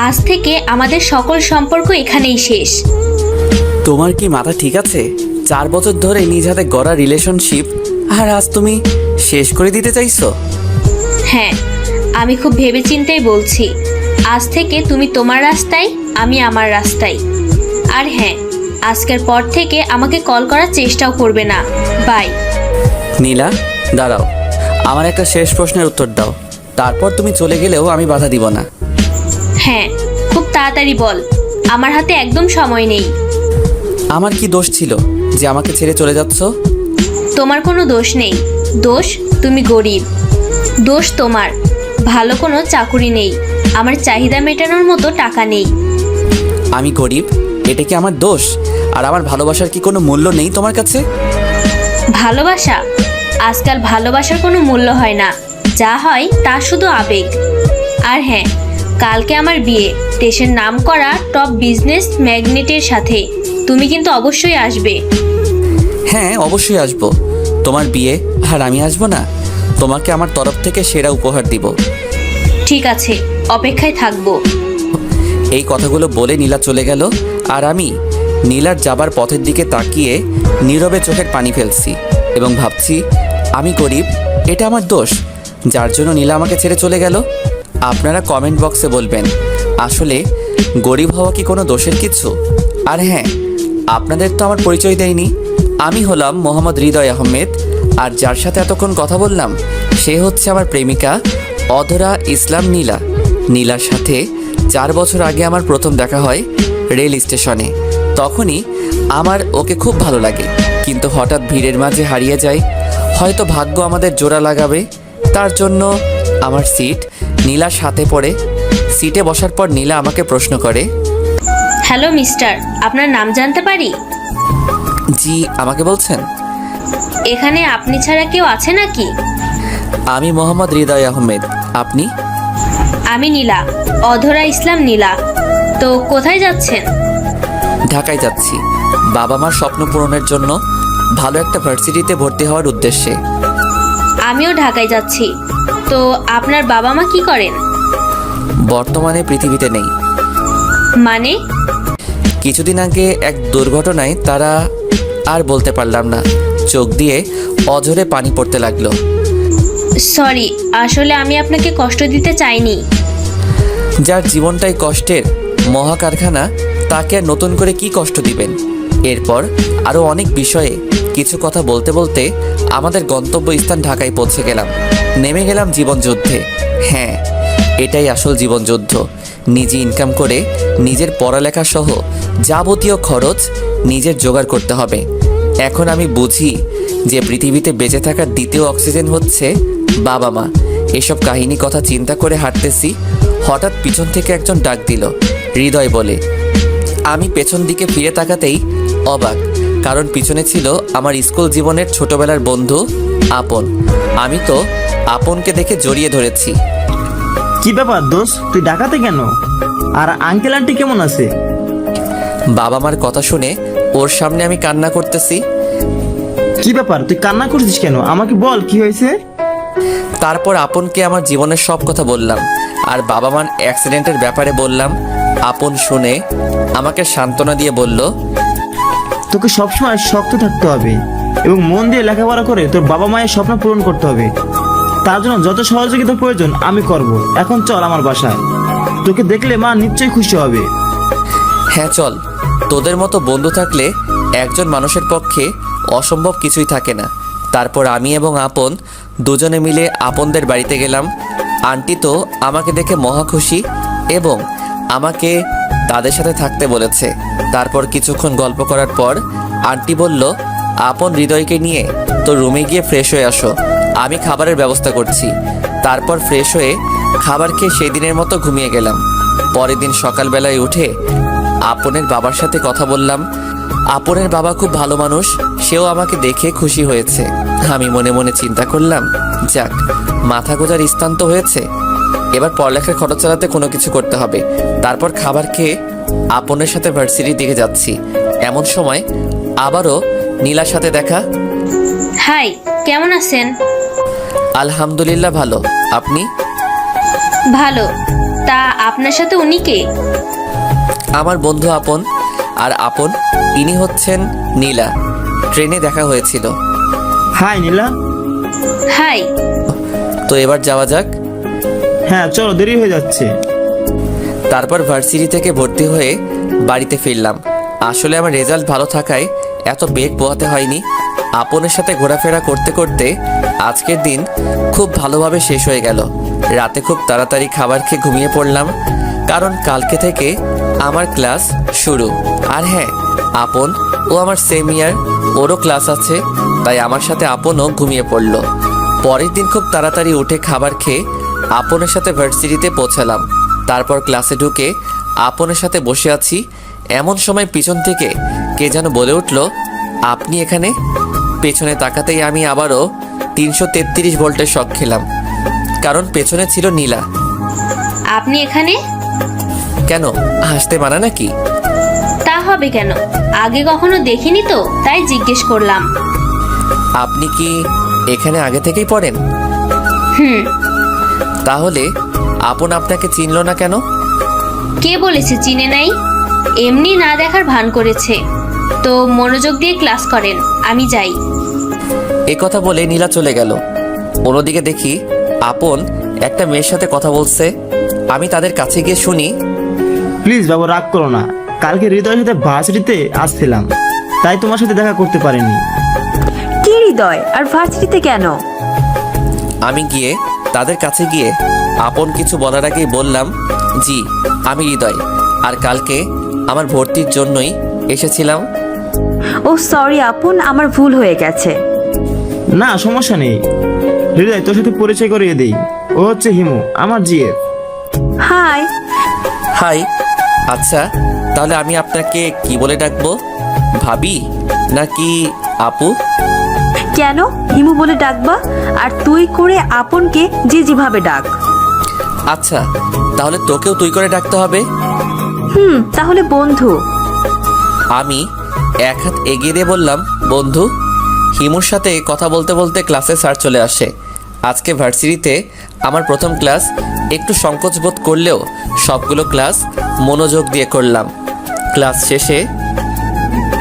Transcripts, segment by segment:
আজ থেকে আমাদের সকল সম্পর্ক এখানেই শেষ। তোমার কি মাথা ঠিক আছে? 4 বছর ধরে নিজ হাতে গড়া রিলেশনশিপ আর আজ তুমি শেষ করে দিতে চাইছো? হ্যাঁ, আমি খুব ভেবেচিন্তেই বলছি। আজ থেকে তুমি তোমার রাস্তায়, আমি আমার রাস্তায়। আর হ্যাঁ, আজকের পর থেকে আমাকে কল করার চেষ্টাও করবে না। বাই। নীলা, দাঁড়াও, আমার একটা শেষ প্রশ্নের উত্তর দাও। তারপর তুমি চলে গেলেও আমি বাধা দিব না। হ্যাঁ, খুব তাড়াতাড়ি বল, আমার হাতে একদম সময় নেই। আমার কি দোষ ছিল যে আমাকে ছেড়ে চলে যাচ্ছ? তোমার কোনো দোষ নেই। দোষ তুমি গরিব। দোষ তোমার ভালো কোনো চাকুরি নেই, আমার চাহিদা মেটানোর মতো টাকা নেই। আমি গরিব, এটা কি আমার দোষ? আর আমার ভালোবাসার কি কোনো মূল্য নেই তোমার কাছে? ভালোবাসা? আজকাল ভালোবাসার কোনো মূল্য হয় না, যা হয় তা শুধু আবেগ। আর হ্যাঁ, কালকে আমার বিয়ে দেশের নামকরা টপ বিজনেস ম্যাগনেটের সাথে। তুমি কিন্তু অবশ্যই আসবে। হ্যাঁ, অবশ্যই আসবো। তোমার বিয়ে আর আমি আসবো না? তোমাকে আমার তরফ থেকে সেরা উপহার দিব। ঠিক আছে, অপেক্ষায় থাকবো। এই কথাগুলো বলে নীলা চলে গেল। আর আমি নীলার যাবার পথের দিকে তাকিয়ে নীরবে চোখের পানি ফেলছি এবং ভাবছি, আমি গরিব, এটা আমার দোষ যার জন্য নীলা আমাকে ছেড়ে চলে গেল। আপনারা কমেন্ট বক্সে বলবেন, আসলে গরিব হওয়া কি কোনো দোষের কিছু? আর হ্যাঁ, আপনাদের তো আমার পরিচয় দেয়নি। আমি হলাম মোহাম্মদ হৃদয় আহমেদ, আর যার সাথে এতক্ষণ কথা বললাম সে হচ্ছে আমার প্রেমিকা অধরা ইসলাম নীলা। নীলার সাথে 4 বছর আগে আমার প্রথম দেখা হয় রেল স্টেশনে। তখনই আমার ওকে খুব ভালো লাগে, কিন্তু হঠাৎ ভিড়ের মাঝে হারিয়ে যায়। হয়তো ভাগ্য আমাদের জোড়া লাগাবে, তার জন্য আমার সিট নীলার সাথে পড়ে। সিটে বসার পর নীলা আমাকে প্রশ্ন করে, হ্যালো মিস্টার, আপনার নাম জানতে পারি? জি, আমাকে বলছেন? এখানে আপনি ছাড়া কেউ আছে নাকি? আমি মোহাম্মদ হৃদয় আহমেদ। আপনি? আমি নীলা, অধরা ইসলাম নীলা। তো কোথায় যাচ্ছেন? ঢাকায় যাচ্ছি, বাবা মার স্বপ্ন পূরণের জন্য, ভালো একটা ভার্সিটিতে ভর্তি হওয়ার উদ্দেশ্যে। আমিও ঢাকায় যাচ্ছি। তো আপনার বাবা মা কি করেন? বর্তমানে পৃথিবীতে নেই। মানে? কিছুদিন আগে এক দুর্ঘটনায় তারা, আর বলতে পারলাম না। চোখ দিয়ে অঝরে পানি পড়তে লাগলো। সরি, আসলে আমি আপনাকে কষ্ট দিতে চাইনি। যার জীবনটাই কষ্টের মহা কারখানা, তাকে আর নতুন করে কি কষ্ট দিবেন? এরপর আরও অনেক বিষয়ে কিছু কথা বলতে বলতে আমাদের গন্তব্যস্থান ঢাকায় পৌঁছে গেলাম। নেমে গেলাম জীবনযুদ্ধে। হ্যাঁ, এটাই আসল জীবনযুদ্ধ। নিজে ইনকাম করে নিজের পড়ালেখা সহ যাবতীয় খরচ নিজের জোগাড় করতে হবে। এখন আমি বুঝি যে পৃথিবীতে বেঁচে থাকার দ্বিতীয় অক্সিজেন হচ্ছে বাবা মা। এসব কাহিনী কথা চিন্তা করে হাঁটতেছি, হঠাৎ পিছন থেকে একজন ডাক দিল, হৃদয় বলে। আমি পেছন দিকে ফিরে তাকাতেই অবাক, কারণ পিছনে ছিল আমার স্কুল জীবনের ছোটবেলার বন্ধু আপন। আমি তো আপনকে দেখে জড়িয়ে ধরেছি। কি ব্যাপার দোস্ত, তুই ঢাকাতে কেন? আর আঙ্কেল আন্টি কেমন আছে? বাবা মার কথা শুনে ওর সামনে আমি কান্না করতেছি। কি ব্যাপার, তুই কান্না করছিস কেন? আমাকে বল, কি হয়েছে? তারপর আপনকে আমার জীবনের সব কথা বললাম, আর বাবা মার অ্যাক্সিডেন্টের ব্যাপারে বললাম। আপন শুনে আমাকে সান্ত্বনা দিয়ে বলল, তোকে সবসময় শক্ত থাকতে হবে এবং মন দিয়ে লেখাপড়া করে তোর বাবা মায়ের স্বপ্ন পূরণ করতে হবে। তার জন্য যত সহযোগিতা প্রয়োজন আমি করব। এখন চল আমার বাসায়, তোকে দেখলে মা নিশ্চয়ই খুশি হবে। হ্যাঁ চল, তোদের মতো বন্ধু থাকলে একজন মানুষের পক্ষে অসম্ভব কিছুই থাকে না। তারপর আমি এবং আপন দুজনে মিলে আপনদের বাড়িতে গেলাম। আন্টি তো আমাকে দেখে মহা খুশি এবং আমাকে তাদের সাথে থাকতে বলেছে। তারপর কিছুক্ষণ গল্প করার পর আন্টি বলল, আপন হৃদয়কে নিয়ে তো রুমে গিয়ে ফ্রেশ হয়ে আসো, আমি খাবারের ব্যবস্থা করছি। তারপর ফ্রেশ হয়ে খাবার খেয়ে সেই দিনের মতো ঘুমিয়ে গেলাম। পরের দিন সকালবেলায় উঠে আপনের বাবার সাথে কথা বললাম। আপনের বাবা খুব ভালো মানুষ, সেও আমাকে দেখে খুশি হয়েছে। আমি মনে মনে চিন্তা করলাম, যাক, মাথা গোজার স্থান তো হয়েছে, এবার পড়ালেখার খরচ চালাতে কোনো কিছু করতে হবে। তারপর খাবার খেয়ে আপনের সাথে ভার্সিটির দিকে যাচ্ছি। এমন সময় আবারও নীলার সাথে দেখা। হাই, কেমন আছেন? আলহামদুলিল্লাহ ভালো, আপনি? ভালো। তা আপনার সাথে উনি কে? আমার বন্ধু আপন। আর আপন ইনি হচ্ছেন নীলা। ট্রেনে দেখা হয়েছিল। হাই নীলা। হাই। তো এবার যাওয়া যাক। হ্যাঁ চলো, দেরি হয়ে যাচ্ছে। তারপর ভার্সিটি থেকে ভর্তি হয়ে বাড়িতে ফিরলাম। আসলে আমার রেজাল্ট ভালো থাকায় এত বেগ পোহাতে হয়নি। আপনের সাথে ঘোরাফেরা করতে করতে আজকের দিন খুব ভালোভাবে শেষ হয়ে গেল। রাতে খুব তাড়াতাড়ি খাবার খেয়ে ঘুমিয়ে পড়লাম, কারণ কালকে থেকে আমার ক্লাস শুরু। আর হ্যাঁ, আপন ও আমার সেম ইয়ার, ওরও ক্লাস আছে, তাই আমার সাথে আপনও ঘুমিয়ে পড়ল। পরের দিন খুব তাড়াতাড়ি উঠে খাবার খেয়ে আপনের সাথে ভার্সিটিতে পৌঁছালাম। তারপর ক্লাসে ঢুকে আপনের সাথে বসে আছি, এমন সময় পিছন থেকে কে যেন বলে উঠল, আপনি এখানে? পেছনে তাকাতেই আমি আবারও 333 ভোল্টের শক খেলাম, কারণ পেছনে ছিল নীলা। আপনি এখানে? কেন, হাসতে মানা নাকি? তা হবে কেন, আগে কখনো দেখিনি তো, তাই জিজ্ঞেস করলাম। আপনি কি এখানে আগে থেকেই পড়েন? হুম। তাহলে আপন আপনাকে চিনল না কেন? কে বলেছে চিনে নাই? এমনি না দেখার ভান করেছে। তো মনোযোগ দিয়ে ক্লাস করেন, আমি যাই। এ কথা বলে নীলা চলে গেল। অন্যদিকে দেখি আপন একটা মেয়ের সাথে কথা বলছে। আমি তাদের কাছে গিয়ে শুনি, প্লিজ বাবু, রাগ করো না। কালকে হৃদয়ের সাথে ভার্সিটিতে আসছিলাম, তাই তোমার সাথে দেখা করতে পারিনি। কি হৃদয়, আর ভার্সিটিতে কেন? আমি গিয়ে তাদের কাছে গিয়ে আপন কিছু বলার আগেই বললাম, জি আমি হৃদয়, আর কালকে আমার ভর্তির জন্যই এসেছিলাম। ও সরি আপন, আমার ভুল হয়ে গেছে। না সমস্যা নেই হৃদয়, তোর সাথে পরিচয় করিয়ে দেই। ও হচ্ছে হিমু, আমার জিএফ। হাই। হাই। আচ্ছা, তাহলে আমি আপনাকে কি বলে ডাকবো? ভাবি নাকি আপু? কেন হিমু বলে ডাকবা? আর তুই করে আপনকে যে যেভাবে ডাক। আচ্ছা, তাহলে তোকেও তুই করে ডাকতে হবে। তাহলে বন্ধু। আমি এক হাত এগিয়ে দিয়ে বললাম, বন্ধু। হিমুর সাথে কথা বলতে বলতে ক্লাসে স্যার চলে আসে। আজকে ভার্সিটিতে আমার প্রথম ক্লাস। একটু সংকোচ বোধ করলেও সবগুলো ক্লাস মনোযোগ দিয়ে করলাম। ক্লাস শেষে,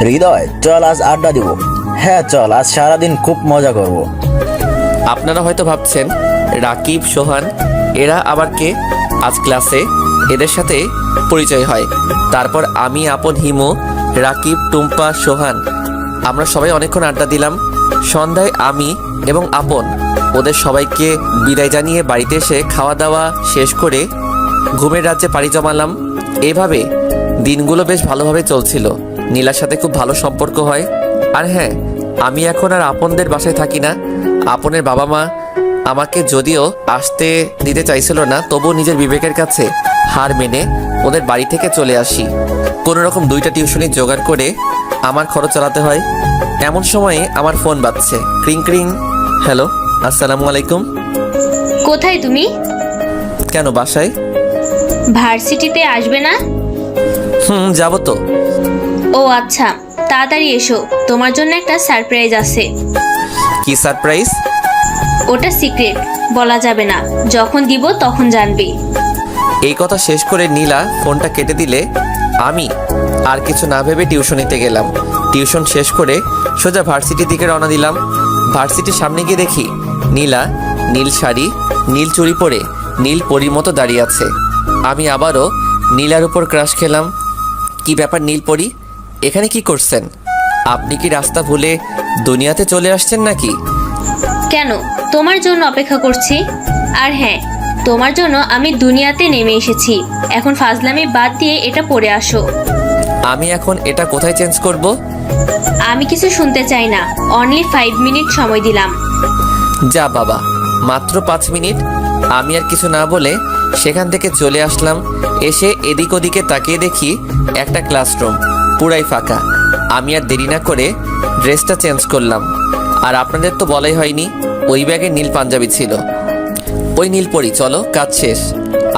হৃদয় চল আজ আড্ডা দিব। হ্যাঁ চল, আজ সারাদিন খুব মজা করব। আপনারা হয়তো ভাবছেন রাকিব, সোহান এরা আবার কে? আজ ক্লাসে এদের সাথে পরিচয় হয়। তারপর আমি, আপন, হিমু, রাকিব, টুম্পা, সোহান আমরা সবাই অনেকক্ষণ আড্ডা দিলাম। সন্ধ্যায় আমি এবং আপন ওদের সবাইকে বিদায় জানিয়ে বাড়িতে এসে খাওয়া দাওয়া শেষ করে ঘুমের রাজ্যে পাড়ি জমালাম। এভাবে দিনগুলো বেশ ভালোভাবে চলছিল। নীলার সাথে খুব ভালো সম্পর্ক হয়। আর হ্যাঁ, আমি এখন আর আপনদের বাসায় থাকি না। আপনের বাবা মা আমাকে যদিও আসতে দিতে চাইছিল না, তবুও নিজের বিবেকের কাছে হার মেনে ওদের বাড়ি থেকে চলে আসি। কোনো রকম 2টা টিউশনি জোগাড় করে আমার খরচ চালাতে হয়। এমন সময়ে আমার ফোন বাজছে, ক্রিং ক্রিং। হ্যালো, আসসালামু আলাইকুম। কোথায় তুমি? কেন, বাসায়। ভার্সিটিতে আসবে না? যাবো তো। ও আচ্ছা, তাড়াতাড়ি এসো, তোমার জন্য একটা সারপ্রাইজ আছে। কি সারপ্রাইজ? ওটা সিক্রেট, বলা যাবে না। যখন দিব তখন জানবে। এই কথা শেষ করে নীলা ফোনটা কেটে দিলে আমি আর কিছু না ভেবে টিউশনিতে গেলাম। টিউশন শেষ করে সোজা ভার্সিটির দিকে রওনা দিলাম। ভার্সিটির সামনে গিয়ে দেখি নীলা নীল শাড়ি, নীল চুড়ি পরে নীল পরীর মতো দাঁড়িয়ে আছে। আমি আবারও নীলার উপর ক্রাশ খেলাম। কি ব্যাপার নীলপরি, এখানে কি করছেন? আপনি কি রাস্তা ভুলে দুনিয়াতে চলে আসছেন নাকি? কেন, তোমার জন্য অপেক্ষা করছি। আর হ্যাঁ, তোমার জন্য আমি দুনিয়াতে নেমে এসেছি। এখন ফাজলামি বাদ দিয়ে এটা পরে আসো। আমি এখন এটা কোথায় চেঞ্জ করব? আমি কিছু শুনতে চাই না। অনলি 5 মিনিট সময় দিলাম। যা বাবা, মাত্র 5 মিনিট। আমি আর কিছু না বলে সেখান থেকে চলে আসলাম। এসে এদিক ওদিকে তাকিয়ে দেখি একটা ক্লাসরুম পুরাই ফাঁকা। আমি আর দেরি না করে ড্রেসটা চেঞ্জ করলাম। আর আপনাদের তো বলাই হয়নি, ওই ব্যাগে নীল পাঞ্জাবি ছিল। ওই নীলপরি, চলো, কাজ শেষ।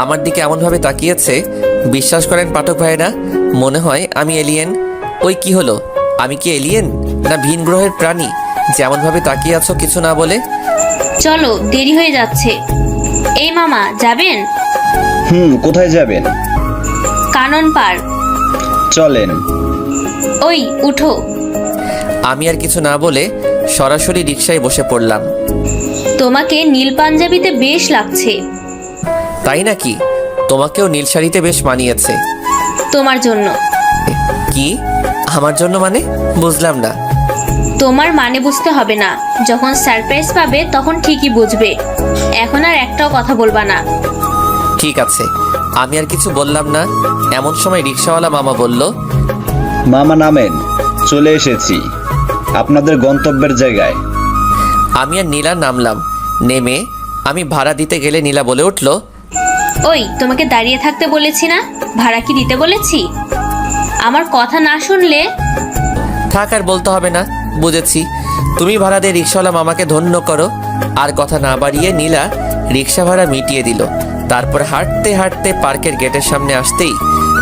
আমার দিকে এমনভাবে তাকিয়েছে, বিশ্বাস করেন পাঠক ভাইরা, মনে হয় আমি এলিয়েন। ওই কি হলো, আমি কি এলিয়েন না ভিন গ্রহের প্রাণী যেমনভাবে তাকিয়ে আছো কিছু না বলে? চলো, দেরি হয়ে যাচ্ছে। এই মামা, যাবেন? কোথায় যাবেন? কানন পার্ক। চলেন। ওই উঠো। আমি আর কিছু না বলে সরাসরি রিকশায় বসে পড়লাম। তোমাকে নীল পাঞ্জাবিতে বেশ লাগছে। তাই নাকি? তোমাকেও নীল শাড়িতে বেশ মানিয়েছে। তোমার জন্য। কি আমার জন্য মানে? বুঝলাম না। তোমার মানে বুঝতে হবে না, যখন সারপ্রাইজ পাবে তখন ঠিকই বুঝবে। এখন আর একটাও কথা বলবা না। ঠিক আছে, আমি আর কিছু বললাম না। এমন সময় রিকশাওয়ালা মামা বলল, মামা নামেন, চলে এসেছি আপনাদের গন্তব্যের জায়গায়। আমি আর নীলা নামলাম। নেমে আমি ভাড়া দিতে গেলে নীলা বলে উঠল, ওই তোমাকে দাঁড়িয়ে থাকতে বলেছি না? ভাড়া কি দিতে বলেছি? আমার কথা না শুনলে। থাক, আর বলতে হবে না, বুঝেছি। তুমি ভাড়া দিয়ে রিকশাওয়ালা মামাকে ধন্য করো। আর কথা না বাড়িয়ে নীলা রিকশা ভাড়া মিটিয়ে দিল। তারপর হাঁটতে হাঁটতে পার্কের গেটের সামনে আসতেই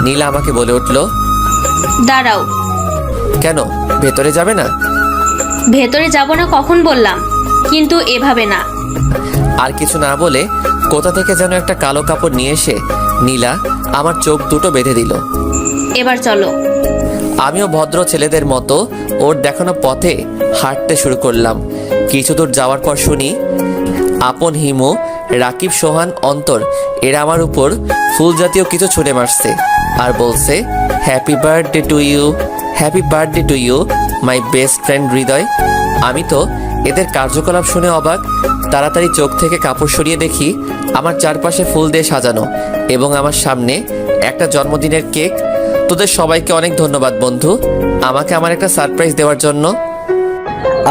নীলা আমাকে বলে উঠল, দাঁড়াও। কেন, ভেতরে যাবে না? ভেতরে যাব না কখন বললাম, কিন্তু এভাবে না। আর কিছু না বলে কোথা থেকে যেন একটা কালো কাপড় নিয়ে এসে নীলা আমার চোখ দুটো বেঁধে দিল। এবার চলো। আমিও ভদ্র ছেলেদের মতো ওর দেখানো পথে হাঁটতে শুরু করলাম। কিছু দূর যাওয়ার পর শুনি আপন, হিমু, রাকিব, সোহান, অন্তর এরা আমার উপর ফুল জাতীয় কিছু ছুঁড়ে মারছে আর বলছে, happy birthday to you, happy birthday to you my best friend Hridoy. আমি তো এদের কার্যকলাপ শুনে অবাক। তাড়াতাড়ি চোখ থেকে কাপড় সরিয়ে দেখি আমার চারপাশে ফুল দিয়ে সাজানো এবং আমার সামনে একটা জন্মদিনের কেক। তোদের সবাইকে অনেক ধন্যবাদ বন্ধু, আমাকে আমার একটা সারপ্রাইজ দেওয়ার জন্য।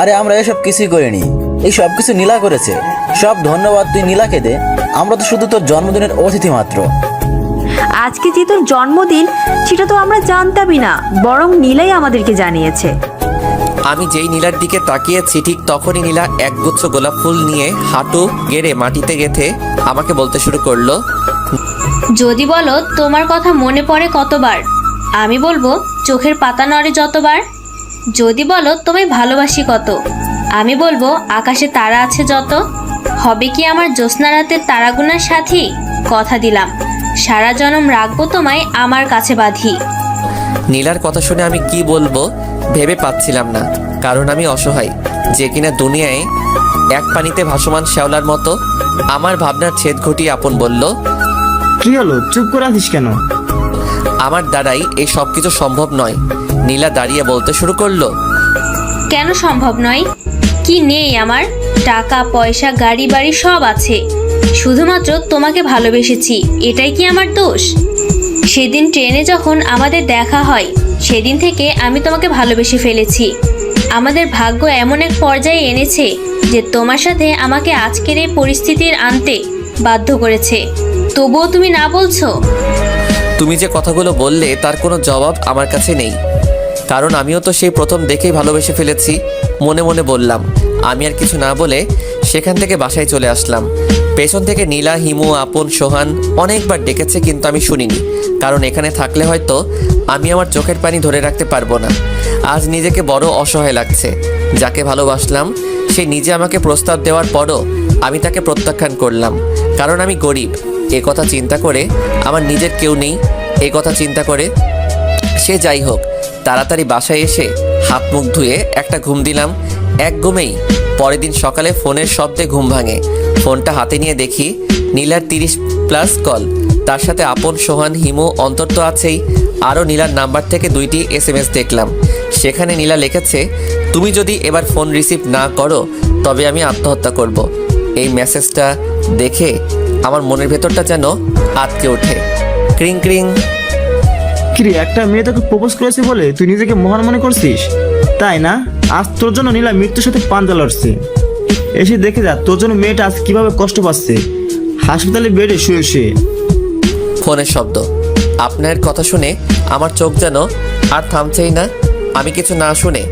আরে আমরা এসব কিছুই করিনি, এই সব কিছু নীলা করেছে। সব ধন্যবাদ তুই নীলাকে দে, আমরা তো শুধু তোর জন্মদিনের অতিথি মাত্র। আজকে যে তোর জন্মদিন সেটা তো আমরা জানতামই না, বরং নীলাই আমাদেরকে জানিয়েছে। আমি যেই নীলার দিকে তাকিয়েছি ঠিক তখনই নীলা একগুচ্ছ গোলাপ ফুল নিয়ে হাঁটু গেড়ে মাটিতে গেঁথে আমাকে বলতে শুরু করলো, যদি বলো তোমার কথা মনে পড়ে কতবার, আমি বলবো চোখের পাতা নড়ে যতবার। যদি বলো তোমায় ভালোবাসি কত, আমি বলবো আকাশে তারা আছে যত। হবে কি আমার জ্যোৎস্না রাতের তারাগুনার সাথী? কথা দিলাম সারা জনম রাখবো তোমায় আমার কাছে বাঁধি। নীলার কথা শুনে আমি কি বলবো ভেবে পাচ্ছিলাম না, কারণ আমি অসহায়, যে কিনা দুনিয়ায় এক পানিতে ভাসমান শ্যাওলার মতো। আমার ভাবনার ছেদ ঘটিয়ে আপন বলল, কি হলো, চুপ করে আছিস কেন? আমার দ্বারাই এই সব কিছু সম্ভব নয়। নীলা দাঁড়িয়ে বলতে শুরু করলো, কেন সম্ভব নয়? কি নেই আমার? টাকা পয়সা গাড়ি বাড়ি সব আছে, শুধুমাত্র তোমাকে ভালোবেসেছি, এটাই কি আমার দোষ? সেদিন ট্রেনে যখন আমাদের দেখা হয় সেদিন থেকে আমি তোমাকে ভালোবেসে ফেলেছি। আমাদের ভাগ্য এমন এক পর্যায়ে এনেছে যে তোমার সাথে আমাকে আজকের এই পরিস্থিতির আনতে বাধ্য করেছে, তবুও তুমি না বলছো। তুমি যে কথাগুলো বললে তার কোনো জবাব আমার কাছে নেই, কারণ আমিও তো সেই প্রথম দেখেই ভালোবেসে ফেলেছি। মনে মনে বললাম। আমি আর কিছু না বলে সেখান থেকে বাসায় চলে আসলাম। পেছন থেকে নীলা, হিমু, আপন, সোহান অনেকবার ডেকেছে, কিন্তু আমি শুনিনি, কারণ এখানে থাকলে হয়তো আমি আমার চোখের পানি ধরে রাখতে পারবো না। আজ নিজেকে বড় অসহায় লাগছে। যাকে ভালোবাসলাম সে নিজে আমাকে প্রস্তাব দেওয়ার পরও আমি তাকে প্রত্যাখ্যান করলাম, কারণ আমি গরিব। এ কথা চিন্তা করে আমার নিজের কেউ নেই, এ কথা চিন্তা করে। সে যাই হোক, তাড়াতাড়ি বাসায় এসে হাত মুখ ধুয়ে একটা ঘুম দিলাম। এক ঘুমেই পরের দিন সকালে ফোনের শব্দে ঘুম ভাঙে। ফোনটা হাতে নিয়ে দেখি নীলার 30+ কল, তার সাথে আপন, সোহান, হিমু, অন্তর তো আছেই। আরও নীলার নাম্বার থেকে 2টি SMS দেখলাম। সেখানে নীলা লিখেছে, তুমি যদি এবার ফোন রিসিভ না করো তবে আমি আত্মহত্যা করব। এই মেসেজটা দেখে আমার মনের ভেতরটা যেন আটকে ওঠে। ক্রিং ক্রিং। কিরে, একটা মেয়ে তোকে প্রপোজ করেছে বলে তুই নিজেকে মহান মনে করছিস, তাই না? আজ তোর জন্য নীলা মৃত্যুর সাথে পাঞ্জা লড়ছে। এসে দেখে যা তোর জন্য মেয়েটা আজ কিভাবে কষ্ট পাচ্ছে, হাসপাতালে বেডে শুয়ে শুয়ে। ফোনের শব্দ। আপনার কথা শুনে আমার চোখ যেন আর থামছেই না। আমি কিছু না শুনে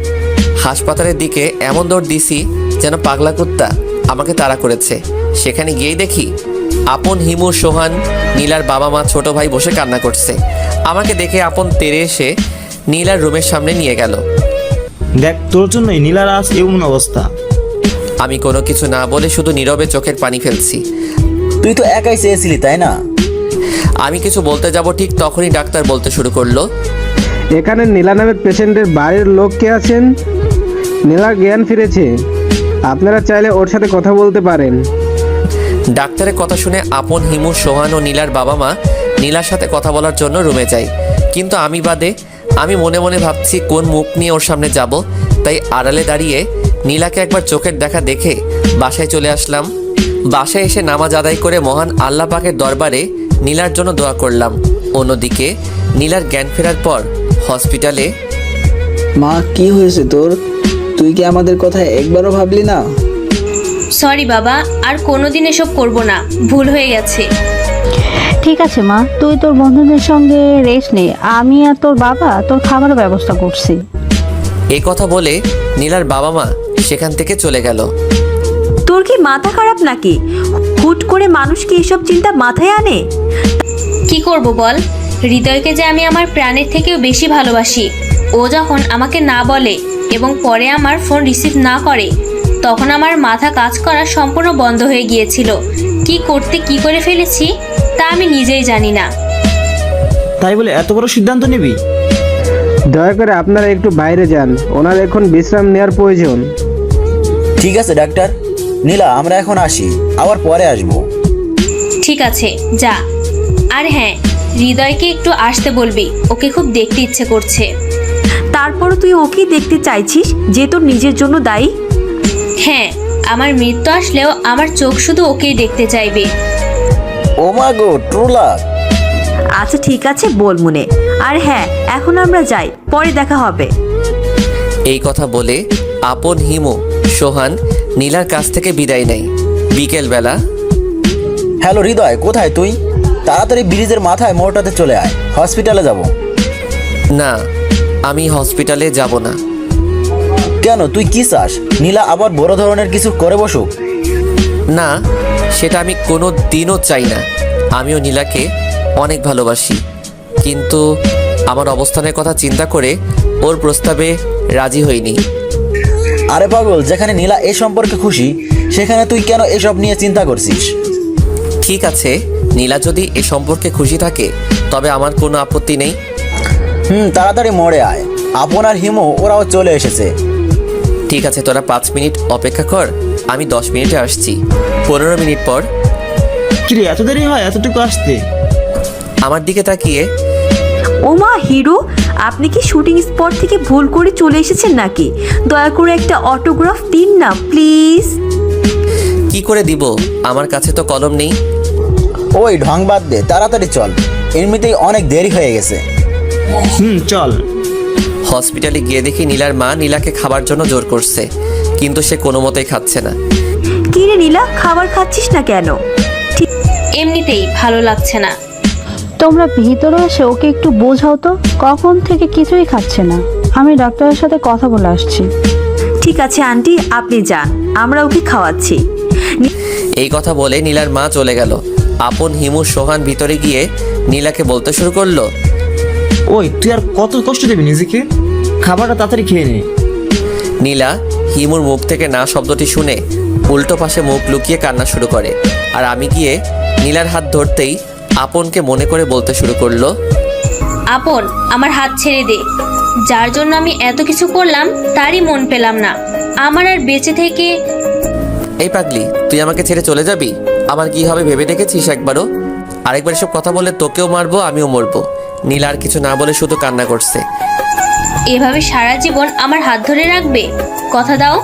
হাসপাতালের দিকে এমন দৌড় দিছি যেন পাগলা কুত্তা আমাকে তাড়া করেছে। সেখানে গিয়েই দেখি আপন, হিমু, সোহান, নীলার বাবা মা, ছোট ভাই বসে কান্না করছে। আমাকে দেখে আপন তেড়ে এসে নীলার রুমের সামনে নিয়ে গেল। দেখ, তোর জন্যই নীলার আজ এমন অবস্থা। আমি কোনো কিছু না বলে শুধু নীরবে চোখের পানি ফেলছি। তুই তো একাই চেয়েছিলি তাই না? আমি কিছু বলতে যাব ঠিক তখনই ডাক্তার বলতে শুরু করলো, এখানে নীলা নামের পেশেন্টের বাড়ির লোক কে আছেন? নীলার জ্ঞান ফিরেছে, আপনারা চাইলে ওর সাথে কথা বলতে পারেন। ডাক্তারের কথা শুনে আপন, হিমু, সোহান ও নীলার বাবা মা নীলার সাথে কথা বলার জন্য রুমে যায়। কিন্তু আমি বাদে। আমি মনে মনে ভাবছি কোন মুখ নিয়ে ওর সামনে যাব। তাই আড়ালে দাঁড়িয়ে নীলাকে একবার চোখের দেখা দেখে বাসায় চলে আসলাম। বাসায় এসে নামাজ আদায় করে মহান আল্লাহ পাকের দরবারে নীলার জন্য দোয়া করলাম। অন্যদিকে নীলার জ্ঞান ফেরার পর হসপিটালে। মা, কি হয়েছে তোর? তুই কি আমাদের কথা একবারও ভাবলি না? সরি বাবা, আর কোনোদিন এসব করব না, ভুল হয়ে গেছে। ঠিক আছে মা, তুই তোর বন্ধুদের সঙ্গে রেস্ট নে, আমি আর তোর বাবা তোর খাবারের ব্যবস্থা করছি। এই কথা বলে নীলার বাবা মা সেখান থেকে চলে গেল। তোর কি মাথা খারাপ নাকি? হুট করে মানুষ কি এসব চিন্তা মাথায় আনে? কি করব বল, হৃদয়কে যে আমি আমার প্রাণের থেকেও বেশি ভালোবাসি। ও যখন আমাকে না বলে এবং পরে আমার ফোন রিসিভ না করে, তখন আমার মাথা কাজ করা সম্পূর্ণ বন্ধ হয়ে গিয়েছিল। কি করে ফেলেছি তা আমি নিজেই জানি না। তাই বলে এত বড় সিদ্ধান্ত নিবি? দয়া করে আপনারা একটু বাইরে যান, ওনার এখন বিশ্রাম নেওয়ার প্রয়োজন। ঠিক আছে ডাক্তার, নীলা আমরা এখন আসি, আবার পরে আসবো। ঠিক আছে, যা। আর হ্যাঁ, হৃদয়কে একটু আসতে বলবি, ওকে খুব দেখতে ইচ্ছে করছে। তারপরও তুই ওকেই দেখতে চাইছিস যে তোর নিজের জন্য দায়ী? হ্যাঁ, আমার মৃত্যু আসলেও আমার চোখ শুধু ওকেই দেখতে চাইবে। ও মা গো, ট্রু লাভ। আচ্ছা ঠিক আছে বল মনে। আর হ্যাঁ, এখন আমরা যাই, পরে দেখা হবে। এই কথা বলে আপন, হিমু, সোহান নীলার কাছ থেকে বিদায় নেয়। বিকেলবেলা। হ্যালো হৃদয়, কোথায় তুই? তাড়াতাড়ি ব্রিজের মাথায় মোড়টাতে চলে আয়, হসপিটালে যাব। না, আমি হসপিটালে যাব না। কেন, তুই কি চাস নীলা আবার বড় ধরনের কিছু করে বসুক? না, সেটা আমি কোনো দিনও চাই না। আমিও নীলাকে অনেক ভালোবাসি, কিন্তু আমার অবস্থানের কথা চিন্তা করে ওর প্রস্তাবে রাজি হইনি। আরে পাগল, যেখানে নীলা এ সম্পর্কে খুশি সেখানে তুই কেন এসব নিয়ে চিন্তা করছিস? ঠিক আছে, নীলা যদি এ সম্পর্কে খুশি থাকে তবে আমার কোনো আপত্তি নেই। তাড়াতাড়ি মোড়ে আয়, আপন আর হিমু ওরাও চলে এসেছে। ঠিক আছে, তোরা 5 মিনিট অপেক্ষা কর, আমি 10 মিনিটে আসছি। 15 মিনিট পর। কিরে, এত দেরি হয় এতটুকু আসতে? আমার দিকে তাকিয়ে, ওমা হিরো, আপনি কি শুটিং স্পট থেকে ভুল করে চলে এসেছেন নাকি? দয়া করে একটা অটোগ্রাফ দিন না প্লিজ। কি করে দিব? আমার কাছে তো কলম নেই। ওই ঢং বাদ দে, তাড়াতাড়ি চল, এমনিতেই অনেক দেরি হয়ে গেছে। চল। হসপিটালে গিয়ে দেখি নীলার মা নীলাকে খাবার জন্য জোর করছে, কিন্তু সে কোনো মতেই খাচ্ছে না। কি রে নীলা, খাবার খাচ্ছিস না কেন? এমনিতেই ভালো লাগছে না। তোমরা ভিতরে এসে ওকে একটু বোঝাও তো, কখন থেকে কিছুই খাচ্ছে না। আমি ডাক্তারের সাথে কথা বলে আসছি। ঠিক আছে আন্টি, আপনি যান, আমরা ওকে খাওয়াচ্ছি। এই কথা বলে নীলার মা চলে গেল। আপন, হিমু, সোহান ভিতরে গিয়ে নীলাকে বলতে শুরু করলো, ওই তুই আর কত কষ্ট দিবি নিজেকে? খাবারটা তাড়াতাড়ি খেয়ে নে। নীলা হিমুর মুখ থেকে না শব্দটি শুনে উল্টো পাশে মুখ লুকিয়ে কান্না শুরু করে। আর আমি গিয়ে নীলার হাত ধরতেই আপনকে মনে করে বলতে শুরু করলো, আপন, আমার হাত ছেড়ে দে। যার জন্য আমি এত কিছু করলাম তারই মন পেলাম না। আমার আর বেঁচে থেকে। এই পাগলি, তুই আমাকে ছেড়ে চলে যাবি? আমার কি হবে ভেবে দেখেছিস একবারও? আরেকবার এসব কথা বলে তোকেও মারবো, আমিও মরবো। নীলা আর কিছু না বলে শুধু কান্না করছে। এভাবে সারা জীবন আমার হাত ধরে রাখবে? কথা দাও।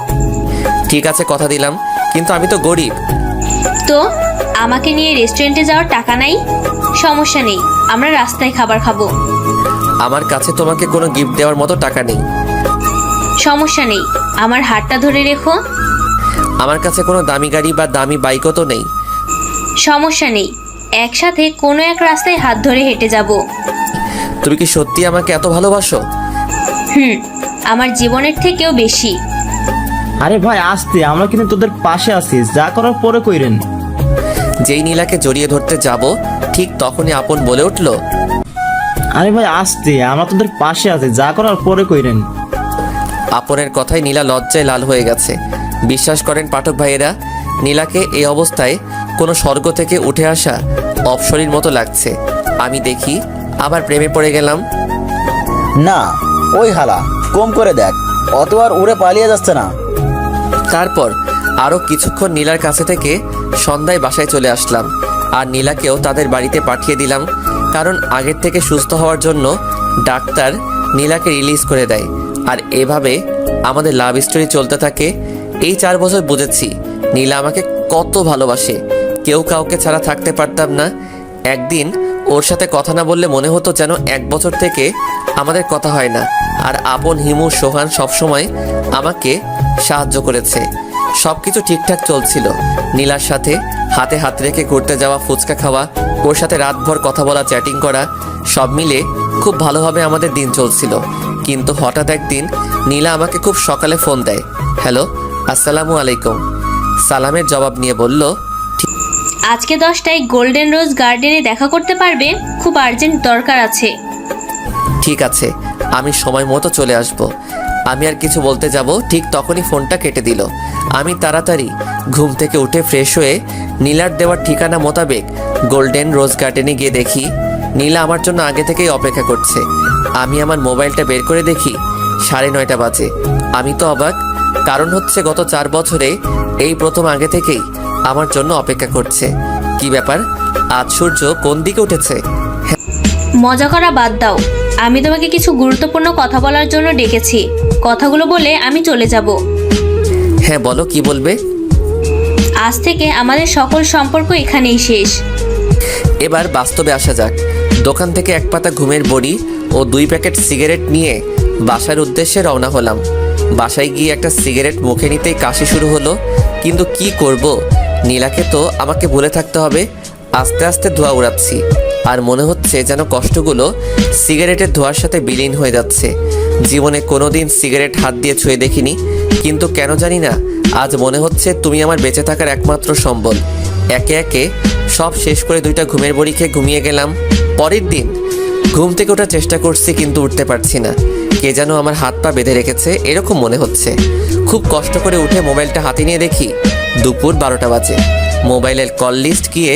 ঠিক আছে, কথা দিলাম, কিন্তু আমি তো গরিব। তো আমাকে নিয়ে রেস্টুরেন্টে যাওয়ার টাকা নাই? সমস্যা নেই, আমরা রাস্তায় খাবার খাবো। আমার কাছে তোমাকে কোনো গিফট দেওয়ার মতো টাকা নেই। সমস্যা নেই, আমার হাতটা ধরে রেখো। আমার কাছে কোনো দামি গাড়ি বা দামি বাইকও তো নেই। সমস্যা নেই, একসাথে কোনো এক রাস্তায় হাত ধরে হেঁটে যাব। তুমি কি সত্যি আমাকে এত ভালোবাসো? আমার জীবনের থেকেও বেশি। আরে ভাই আসতে, আমরা কিন্তু তোদের পাশে আছি, যা করার পরে কইরেন। যেই নীলাকে জড়িয়ে ধরতে যাব ঠিক তখনই আপন বলে উঠল, আরে ভাই আসতে, আমরা তোদের পাশে আছি, যা করার পরে কইরেন। আপনের কথায় নীলা লজ্জায় লাল হয়ে গেছে। বিশ্বাস করেন পাঠক ভাইয়েরা, নীলাকে এই অবস্থায় কোনো স্বর্গ থেকে উঠে আসা অপ্সরীর মতো লাগছে। আমি দেখি আবার প্রেমে পড়ে গেলাম। না, ওই হালা কম করে দেখ, অত আর উড়ে পালিয়ে যাচ্ছে না। তারপর আরও কিছুক্ষণ নীলার কাছে থেকে সন্ধ্যায় বাসায় চলে আসলাম। আর নীলাকেও তাদের বাড়িতে পাঠিয়ে দিলাম, কারণ আগের থেকে সুস্থ হওয়ার জন্য ডাক্তার নীলাকে রিলিজ করে দেয়। আর এভাবে আমাদের লাভ স্টোরি চলতে থাকে। এই 4 বছর বুঝেছি নীলা আমাকে কত ভালোবাসে। কেউ কাউকে ছাড়া থাকতে পারতাম না। একদিন ওর সাথে কথা না বললে মনে হতো যেন 1 বছর থেকে আমাদের কথা হয় না। আর আপন হিমু সোহান সবসময় আমাকে সাহায্য করেছে। সব কিছু ঠিকঠাক চলছিল। নীলার সাথে হাতে হাত রেখে ঘুরতে যাওয়া, ফুচকা খাওয়া, ওর সাথে রাতভর কথা বলা, চ্যাটিং করা, সব মিলে খুব ভালোভাবে আমাদের দিন চলছিল। কিন্তু হঠাৎ একদিন নীলা আমাকে খুব সকালে ফোন দেয়। হ্যালো, আসসালামু আলাইকুম। সালামের জবাব নিয়ে বলল, আজকে 10টায় গোল্ডেন রোজ গার্ডেনে দেখা করতে পারবে? খুব আর্জেন্ট দরকার আছে। ঠিক আছে, আমি সময় মতো চলে আসব। আমি আর কিছু বলতে যাব, ঠিক তখনই ফোনটা কেটে দিল। আমি তাড়াতাড়ি ঘুম থেকে উঠে ফ্রেশ হয়ে নীলার দেওয়ার ঠিকানা মোতাবেক গোল্ডেন রোজ গার্ডেনে গিয়ে দেখি নীলা আমার জন্য আগে থেকেই অপেক্ষা করছে। আমি আমার মোবাইলটা বের করে দেখি 9:30 বাজে। আমি তো অবাক, কারণ হচ্ছে গত 4 বছরে এই প্রথম আগে থেকেই আমার জন্য অপেক্ষা করছে। কি ব্যাপার, আজ সূর্য কোন দিকে উঠেছে? মজা করা বাদ দাও, আমি তোমাকে কিছু গুরুত্বপূর্ণ কথা বলার জন্য ডেকেছি। কথাগুলো বলে আমি চলে যাব। হ্যাঁ বলো, কি বলবে? আজ থেকে আমাদের সকল সম্পর্ক এখানেই শেষ। এবার বাস্তবে আসা যাক। দোকান থেকে 1 পাতা ঘুমের বড়ি ও 2 প্যাকেট সিগারেট নিয়ে বাসার উদ্দেশ্যে রওনা হলাম। বাসায় গিয়ে একটা সিগারেট মুখে নিতেই কাশি শুরু হলো। কিন্তু কি করব, নীলাকে তো আমাকে ভুলে থাকতে হবে। আস্তে আস্তে ধোঁয়া উড়াচ্ছি, আর মনে হচ্ছে যেন কষ্টগুলো সিগারেটের ধোঁয়ার সাথে বিলীন হয়ে যাচ্ছে। জীবনে কোনোদিন সিগারেট হাত দিয়ে ছুঁয়ে দেখিনি, কিন্তু কেন জানি না আজ মনে হচ্ছে তুমি আমার বেঁচে থাকার একমাত্র সম্বল। একে একে সব শেষ করে 2টা ঘুমের বড়ি খেয়ে ঘুমিয়ে গেলাম। পরের দিন ঘুম থেকে ওঠার চেষ্টা করছি, কিন্তু উঠতে পারছি না। কে যেন আমার হাত পা বেঁধে রেখেছে, এরকম মনে হচ্ছে। খুব কষ্ট করে উঠে মোবাইলটা হাতে নিয়ে দেখি দুপুর 12টা বাজে। মোবাইলের কল লিস্ট গিয়ে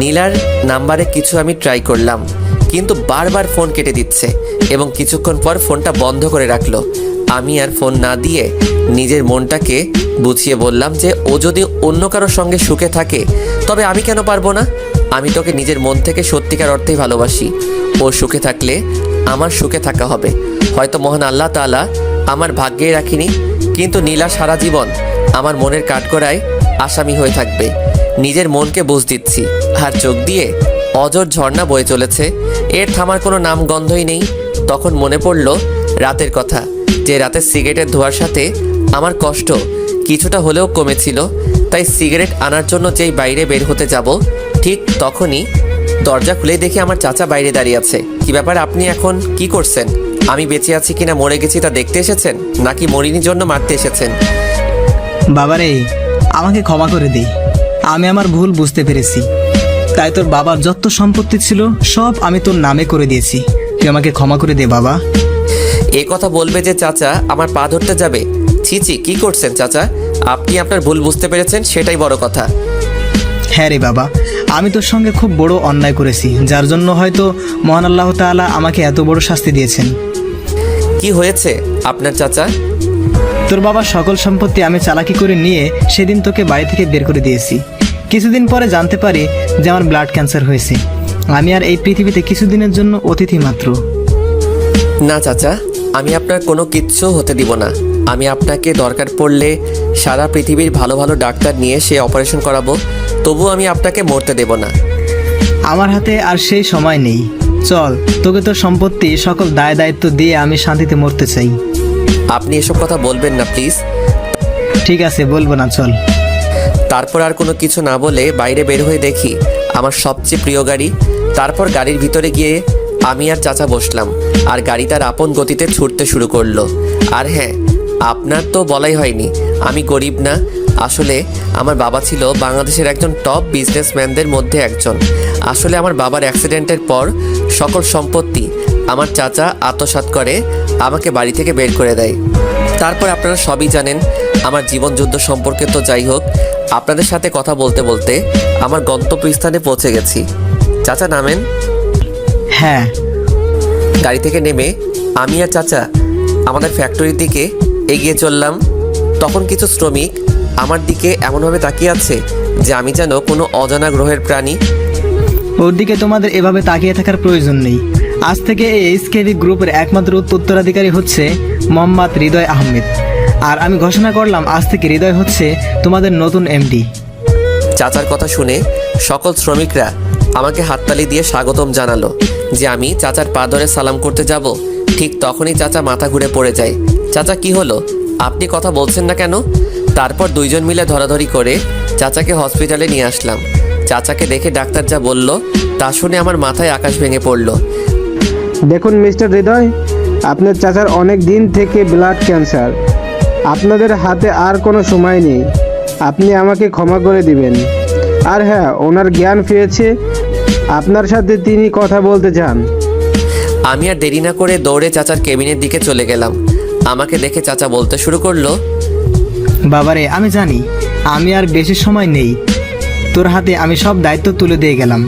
নীলার নাম্বারে কিছু আমি ট্রাই করলাম, কিন্তু বারবার ফোন কেটে দিচ্ছে এবং কিছুক্ষণ পর ফোনটা বন্ধ করে রাখলো। আমি আর ফোন না দিয়ে নিজের মনটাকে বুঝিয়ে বললাম যে ও যদি অন্য কারোর সঙ্গে সুখে থাকে তবে আমি কেন পারবো না? আমি তোকে নিজের মন থেকে সত্যিকার অর্থেই ভালোবাসি। ও সুখে থাকলে আমার সুখে থাকা হবে। হয়তো মহান আল্লাহ তাআলা আমার ভাগ্যেই রাখিনি, কিন্তু নীলা সারা জীবন আমার মনের কাঠগড়ায় আসামি হয়ে থাকবে। নিজের মনকে বুঝ দিচ্ছি, আর চোখ দিয়ে অজর ঝর্ণা বয়ে চলেছে। এর থামার কোনো নামগন্ধই নেই। তখন মনে পড়ল রাতের কথা, যে রাতের সিগারেটের ধোঁয়ার সাথে আমার কষ্ট কিছুটা হলেও কমেছিল। তাই সিগারেট আনার জন্য যেই বাইরে বের হতে যাব, ঠিক তখনই দরজা খুলে দেখি আমার চাচা বাইরে দাঁড়িয়ে আছে। কি ব্যাপার, আপনি এখন কি করছেন? আমি বেঁচে আছি কিনা মরে গেছি তা দেখতে এসেছেন, নাকি মরিনির জন্য মারতে এসেছেন? বাবারে, আমাকে ক্ষমা করে দে, আমি আমার ভুল বুঝতে পেরেছি। তাই তোর বাবার যত সম্পত্তি ছিল সব আমি তোর নামে করে দিয়েছি। তুই আমাকে ক্ষমা করে দে বাবা। এ কথা বলবে যে চাচা আমার পা ধরতে যাবে? ছি ছি, কি করছেন চাচা? আপনি আপনার ভুল বুঝতে পেরেছেন, সেটাই বড় কথা। হ্যাঁ রে বাবা, আমি তোর সঙ্গে খুব বড় অন্যায় করেছি, যার জন্য হয়তো মহান আল্লাহ তাআলা আমাকে এত বড় শাস্তি দিয়েছেন। কি হয়েছে আপনার চাচা? তোর বাবার সকল সম্পত্তি আমি চালাকি করে নিয়ে সেদিন তোকে বাড়ি থেকে বের করে দিয়েছি। কিছুদিন পরে জানতে পারি যে আমার ব্লাড ক্যান্সার হয়েছে। আমি আর এই পৃথিবীতে কিছুদিনের জন্য অতিথি মাত্র। না চাচা, আমি আপনার কোনো কিচ্ছু হতে দিব না। আমি আপনাকে দরকার পড়লে সারা পৃথিবীর ভালো ভালো ডাক্তার নিয়ে সে অপারেশন করাবো, তবু আমি আপনাকে মরতে দেব না। আমার হাতে আর সেই সময় নেই। চল, তোকে তোর সম্পত্তি সকল দায় দায়িত্ব দিয়ে আমি শান্তিতে মরতে চাই। আপনি এসব কথা বলবেন না প্লিজ। ঠিক আছে, বলবো না, চল। তারপর আর কোনো কিছু না বলে বাইরে বের হয়ে দেখি আমার সবচেয়ে প্রিয় গাড়ি। তারপর গাড়ির ভিতরে গিয়ে আমি আর চাচা বসলাম, আর গাড়ি তার আপন গতিতে ছুটতে শুরু করলো। আর হ্যাঁ, আপনার তো বলাই হয়নি, আমি গরিব না। আসলে আমার বাবা ছিল বাংলাদেশের একজন টপ বিজনেসম্যানদের মধ্যে একজন। আসলে আমার বাবার অ্যাক্সিডেন্টের পর সকল সম্পত্তি আমার চাচা আত্মসাৎ করে আমাকে বাড়ি থেকে বের করে দেয়। তারপর আপনারা সবই জানেন, আমার জীবন যুদ্ধ সম্পর্কে তো যাই হোক, আপনাদের সাথে কথা বলতে বলতে আমার গন্তব্যস্থানে পৌঁছে গেছি। চাচা নামেন। হ্যাঁ। গাড়ি থেকে নেমে আমি আর চাচা আমাদের ফ্যাক্টরির দিকে এগিয়ে চললাম। তখন কিছু শ্রমিক আমার দিকে এমনভাবে তাকিয়ে আছে যে আমি যেন কোনো অজানা গ্রহের প্রাণী। ওর দিকে তোমাদের এভাবে তাকিয়ে থাকার প্রয়োজন নেই। আজ থেকে এই এসকেভি গ্রুপের একমাত্র উত্তরাধিকারী হচ্ছে মোহাম্মদ হৃদয় আহমেদ। আর আমি ঘোষণা করলাম আজ থেকে হৃদয় হচ্ছে তোমাদের নতুন এমডি। চাচার কথা শুনে সকল শ্রমিকরা আমাকে হাততালি দিয়ে স্বাগতম জানালো যে আমি চাচার পা ধরে সালাম করতে যাব। ঠিক তখনই চাচা মাথা ঘুরে পড়ে যায়। চাচা কি হলো, আপনি কথা বলছেন না কেন? তারপর দুইজন মিলে ধরাধরি করে চাচাকে হসপিটালে নিয়ে আসলাম। চাচাকে দেখে ডাক্তার যা বলল তা শুনে আমার মাথায় আকাশ ভেঙে পড়ল। দেখুন মিস্টার হৃদয়, আপনার চাচার অনেক দিন থেকে ব্লাড ক্যান্সার। আপনাদের হাতে আর কোনো সময় নেই, আপনি আমাকে ক্ষমা করে দিবেন। আর হ্যাঁ, ওনার জ্ঞান ফিরেছে, আপনার সাথে তিনি কথা বলতে চান। আমি আর দেরি না করে দৌড়ে চাচার কেবিনের দিকে চলে গেলাম। আমাকে দেখে চাচা বলতে শুরু করলো, বাবারে, আমি জানি আমি আর বেশি সময় নেই, তোর হাতে আমি সব দায়িত্ব তুলে দিয়ে গেলাম।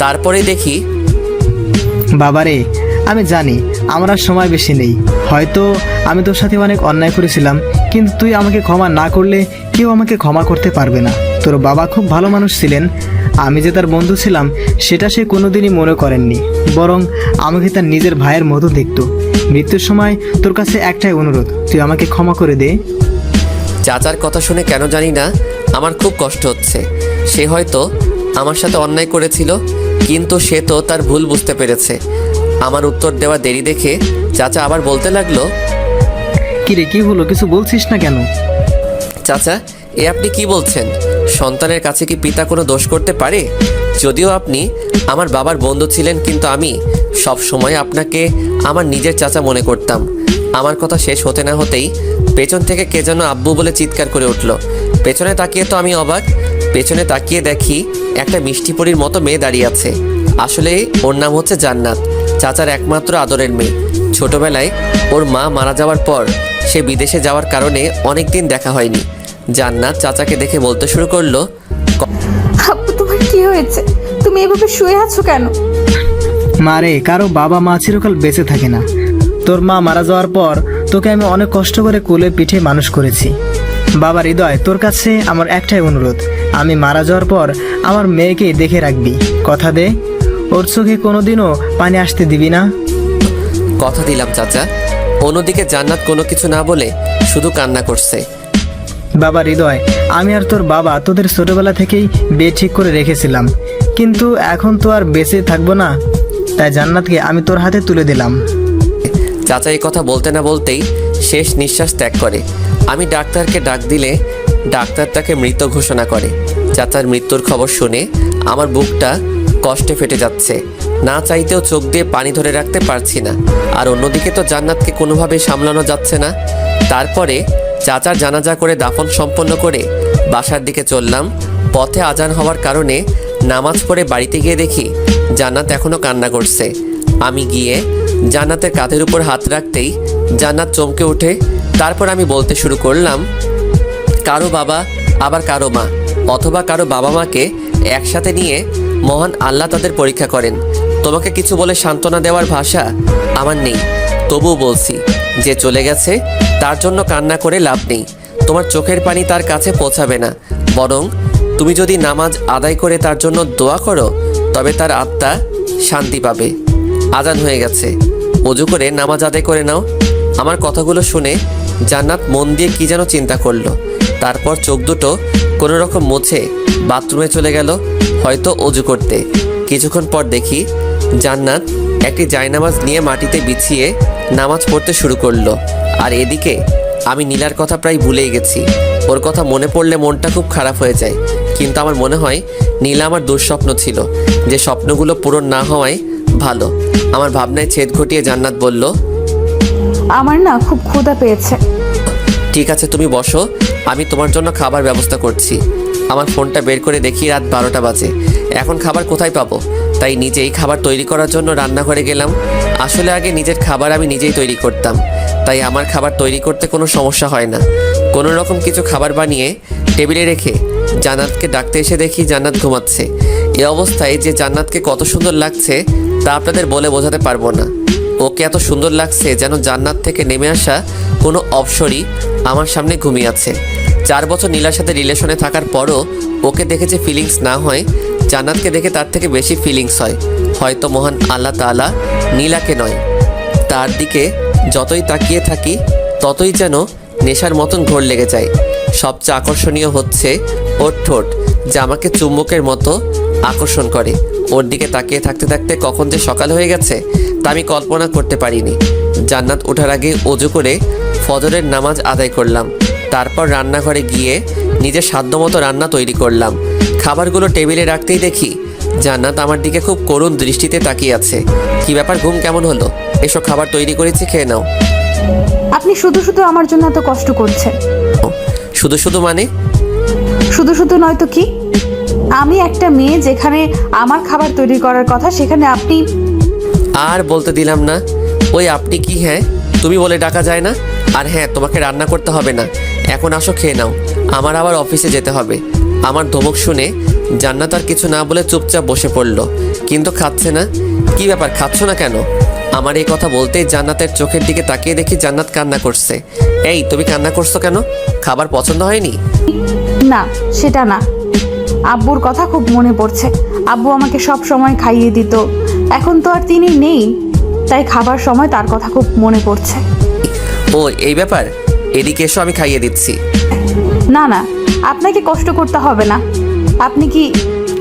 তারপরে দেখি বাবারে, আমি জানি আমার আর সময় বেশি নেই। হয়তো আমি তোর সাথে অনেক অন্যায় করেছিলাম, কিন্তু তুই আমাকে ক্ষমা না করলে কেউ আমাকে ক্ষমা করতে পারবে না। তোর বাবা খুব ভালো মানুষ ছিলেন, আমি যে তার বন্ধু ছিলাম সেটা সে কোনোদিনই মনে করেননি, বরং আমাকে তার নিজের ভাইয়ের মতো দেখত। মৃত্যুর সময় তোর কাছে একটাই অনুরোধ, তুই আমাকে ক্ষমা করে দে। চাচার কথা শুনে কেন জানি না আমার খুব কষ্ট হচ্ছে। সে হয়তো আমার সাথে অন্যায় করেছিল, কিন্তু সে তো তার ভুল বুঝতে পেরেছে। আমার উত্তর দেওয়া দেরি দেখে চাচা আবার বলতে লাগলো, কিরে, কি হলো, কিছু বলছিস না কেন? চাচা, এ আপনি কি বলছেন? সন্তানের কাছে কি পিতা কোনো দোষ করতে পারে? যদিও আপনি আমার বাবার বন্ধু ছিলেন, কিন্তু আমি সব সময় আপনাকে আমার নিজের চাচা মনে করতাম। আমার কথা শেষ হতে না হতেই পেছন থেকে কে যেন আব্বু বলে চিৎকার করে উঠল। পেছনে তাকিয়ে তো আমি অবাক। পেছনে তাকিয়ে দেখি একটা মিষ্টি পরীর মতো মেয়ে দাঁড়িয়ে আছে। আসলে ওর নাম হচ্ছে জান্নাত, চাচার একমাত্র আদরের মেয়ে। ছোটবেলায় ওর মা মারা যাওয়ার পর সে বিদেশে যাওয়ার কারণে অনেক দিন দেখা হয়নি। জান্নাত চাচাকে দেখে বলতে শুরু করলো, আপু তোমার কি হয়েছে? তুমি এভাবে শুয়ে আছো কেন? মারে, কারো বাবা মা চিরকাল বেঁচে থাকে না। তোর মা মারা যাওয়ার পর তোকে আমি অনেক কষ্ট করে কোলে পিঠে মানুষ করেছি। বাবা হৃদয়, তোর কাছে আমার একটাই অনুরোধ, আমি মারা যাওয়ার পর আমার মেয়েকে দেখে রাখবি। কথা দে, ওর চোখে কোনোদিনও পানি আসতে দিবি না। কথা দিলাম চাচা। অন্যদিকে জান্নাত কোনো কিছু না বলে শুধু কান্না করছে। বাবা হৃদয়, আমি আর তোর বাবা তোদের ছোটবেলা থেকেই বিয়ে ঠিক করে রেখেছিলাম, কিন্তু এখন তো আর বেঁচে থাকবো না, তাই জান্নাতকে আমি তোর হাতে তুলে দিলাম। চাচা এই কথা বলতে না বলতেই শেষ নিঃশ্বাস ত্যাগ করে। আমি ডাক্তারকে ডাক দিলে ডাক্তার তাকে মৃত ঘোষণা করে। চাচার মৃত্যুর খবর শুনে আমার বুকটা কষ্টে ফেটে যাচ্ছে। না চাইতেও চোখ দিয়ে পানি ধরে রাখতে পারছি না। আর অন্যদিকে তো জান্নাতকে কোনোভাবে সামলানো যাচ্ছে না। তারপরে চাচার জানাজা করে দাফন সম্পন্ন করে বাসার দিকে চললাম। পথে আজান হওয়ার কারণে নামাজ পড়ে বাড়িতে গিয়ে দেখি জান্নাত এখনও কান্না করছে। আমি গিয়ে জান্নাতের কাঁধের উপর হাত রাখতেই জান্নাত চমকে ওঠে। তারপর আমি বলতে শুরু করলাম, কারো বাবা আবার কারো মা, অথবা কারো বাবা মাকে একসাথে নিয়ে মহান আল্লাহ তাদের পরীক্ষা করেন। তোমাকে কিছু বলে সান্ত্বনা দেওয়ার ভাষা আমার নেই, তবুও বলছি, যে চলে গেছে তার জন্য কান্না করে লাভ নেই। তোমার চোখের পানি তার কাছে পৌঁছাবে না, বরং তুমি যদি নামাজ আদায় করে তার জন্য দোয়া করো তবে তার আত্মা শান্তি পাবে। আজান হয়ে গেছে, ওযু করে নামাজ আদায় করে নাও। আমার কথাগুলো শুনে জান্নাত মন দিয়ে কি যেন চিন্তা করলো। তারপর চোখ দুটো কোনো রকম মুছে বাথরুমে চলে গেল, হয়তো ওযু করতে। কিছুক্ষণ পর দেখি জান্নাত একটি জায়নামাজ নিয়ে মাটিতে বিছিয়ে নামাজ পড়তে শুরু করলো। আর এদিকে আমি নীলার কথা প্রায় ভুলেই গেছি। ওর কথা মনে পড়লে মনটা খুব খারাপ হয়ে যায়, কিন্তু আমার মনে হয় নীলা আমার দুঃস্বপ্ন ছিল, যে স্বপ্নগুলো পূরণ না হওয়ায় ভালো। আমার ভাবনায় ছেদ ঘটিয়ে জান্নাত বলল, আমার না খুব ক্ষুধা পেয়েছে। ঠিক আছে, তুমি বসো, আমি তোমার জন্য খাবার ব্যবস্থা করছি। আমার ফোনটা বের করে দেখি রাত 12টা বাজে। এখন খাবার কোথায় পাবো? তাই নিজেই খাবার তৈরি করার জন্য রান্নাঘরে গেলাম। আসলে আগে নিজের খাবার আমি নিজেই তৈরি করতাম, তাই আমার খাবার তৈরি করতে কোনো সমস্যা হয় না। কোনো রকম কিছু খাবার বানিয়ে টেবিলে রেখে জান্নাতকে ডাকতে এসে দেখি জান্নাত ঘুমাচ্ছে। এই অবস্থায় যে জান্নাতকে কত সুন্দর লাগছে তা আপনাদের বলে বোঝাতে পারবো না। ওকে এত সুন্দর লাগছে যেন জান্নাত থেকে নেমে আসা কোনো অপসরই আমার সামনে ঘুমিয়ে আছে। 4 বছর নীলার সাথে রিলেশনে থাকার পরও ওকে দেখে যে ফিলিংস না হয়, জান্নাতকে দেখে তার থেকে বেশি ফিলিংস হয়। হয়তো মহান আল্লাহ তাআলা নীলাকে নয়, তার দিকে যতই তাকিয়ে থাকি ততই যেন নেশার মতন ঘোর লেগে যায়। সবচেয়ে আকর্ষণীয় হচ্ছে ওর ঠোঁট, যা আমাকে চুম্বকের মতো আকর্ষণ করে। ওর দিকে তাকিয়ে থাকতে থাকতে কখন যে সকাল হয়ে গেছে তা আমি কল্পনা করতে পারিনি। জান্নাত ওঠার আগে ওযু করে ফজরের নামাজ আদায় করলাম। তারপর রান্নাঘরে গিয়ে নিজের সাধ্যমতো রান্না তৈরি করলাম। খাবারগুলো টেবিলে রাখতেই দেখি জান্নাত আমার দিকে খুব করুণ দৃষ্টিতে তাকিয়ে আছে। কি ব্যাপার, ঘুম কেমন হলো? এসব খাবার তৈরি করেছি, খেয়ে নাও। আপনি শুধু শুধু আমার জন্য এত কষ্ট করছেন। শুধু শুধু মানে? শুধু শুধু নয় তো কি? আমি একটা মেয়ে, যেখানে আমার খাবার তৈরি করার কথা সেখানে আপনি। আর বলতে দিলাম না। ওই আপনি কি, হ্যাঁ তুমি বলে ডাকা যায় না? আর হ্যাঁ, তোমাকে রান্না করতে হবে না, এখন আসো খেয়ে নাও, আমার আবার অফিসে যেতে হবে। আমার ধমক শুনে জান্নাত আর কিছু না বলে চুপচাপ বসে পড়ল, কিন্তু খাচ্ছে না। কি ব্যাপার, খাচ্ছ না কেন? আমার এই কথা বলতেই জান্নাতের চোখের দিকে তাকিয়ে দেখি জান্নাত কান্না করছে। এই তুমি কান্না করছো কেন? খাবার পছন্দ হয়নি? না, সেটা না, আব্বুর কথা খুব মনে পড়ছে। আব্বু আমাকে সব সময় খাইয়ে দিত, এখন তো আর তিনি নেই, তাই খাবার সময় তার কথা খুব মনে পড়ছে। ও এই ব্যাপার, এদিকে এসো, আমি খাইয়ে দিচ্ছি। না না, আপনাকে কষ্ট করতে হবে না। আপনি কি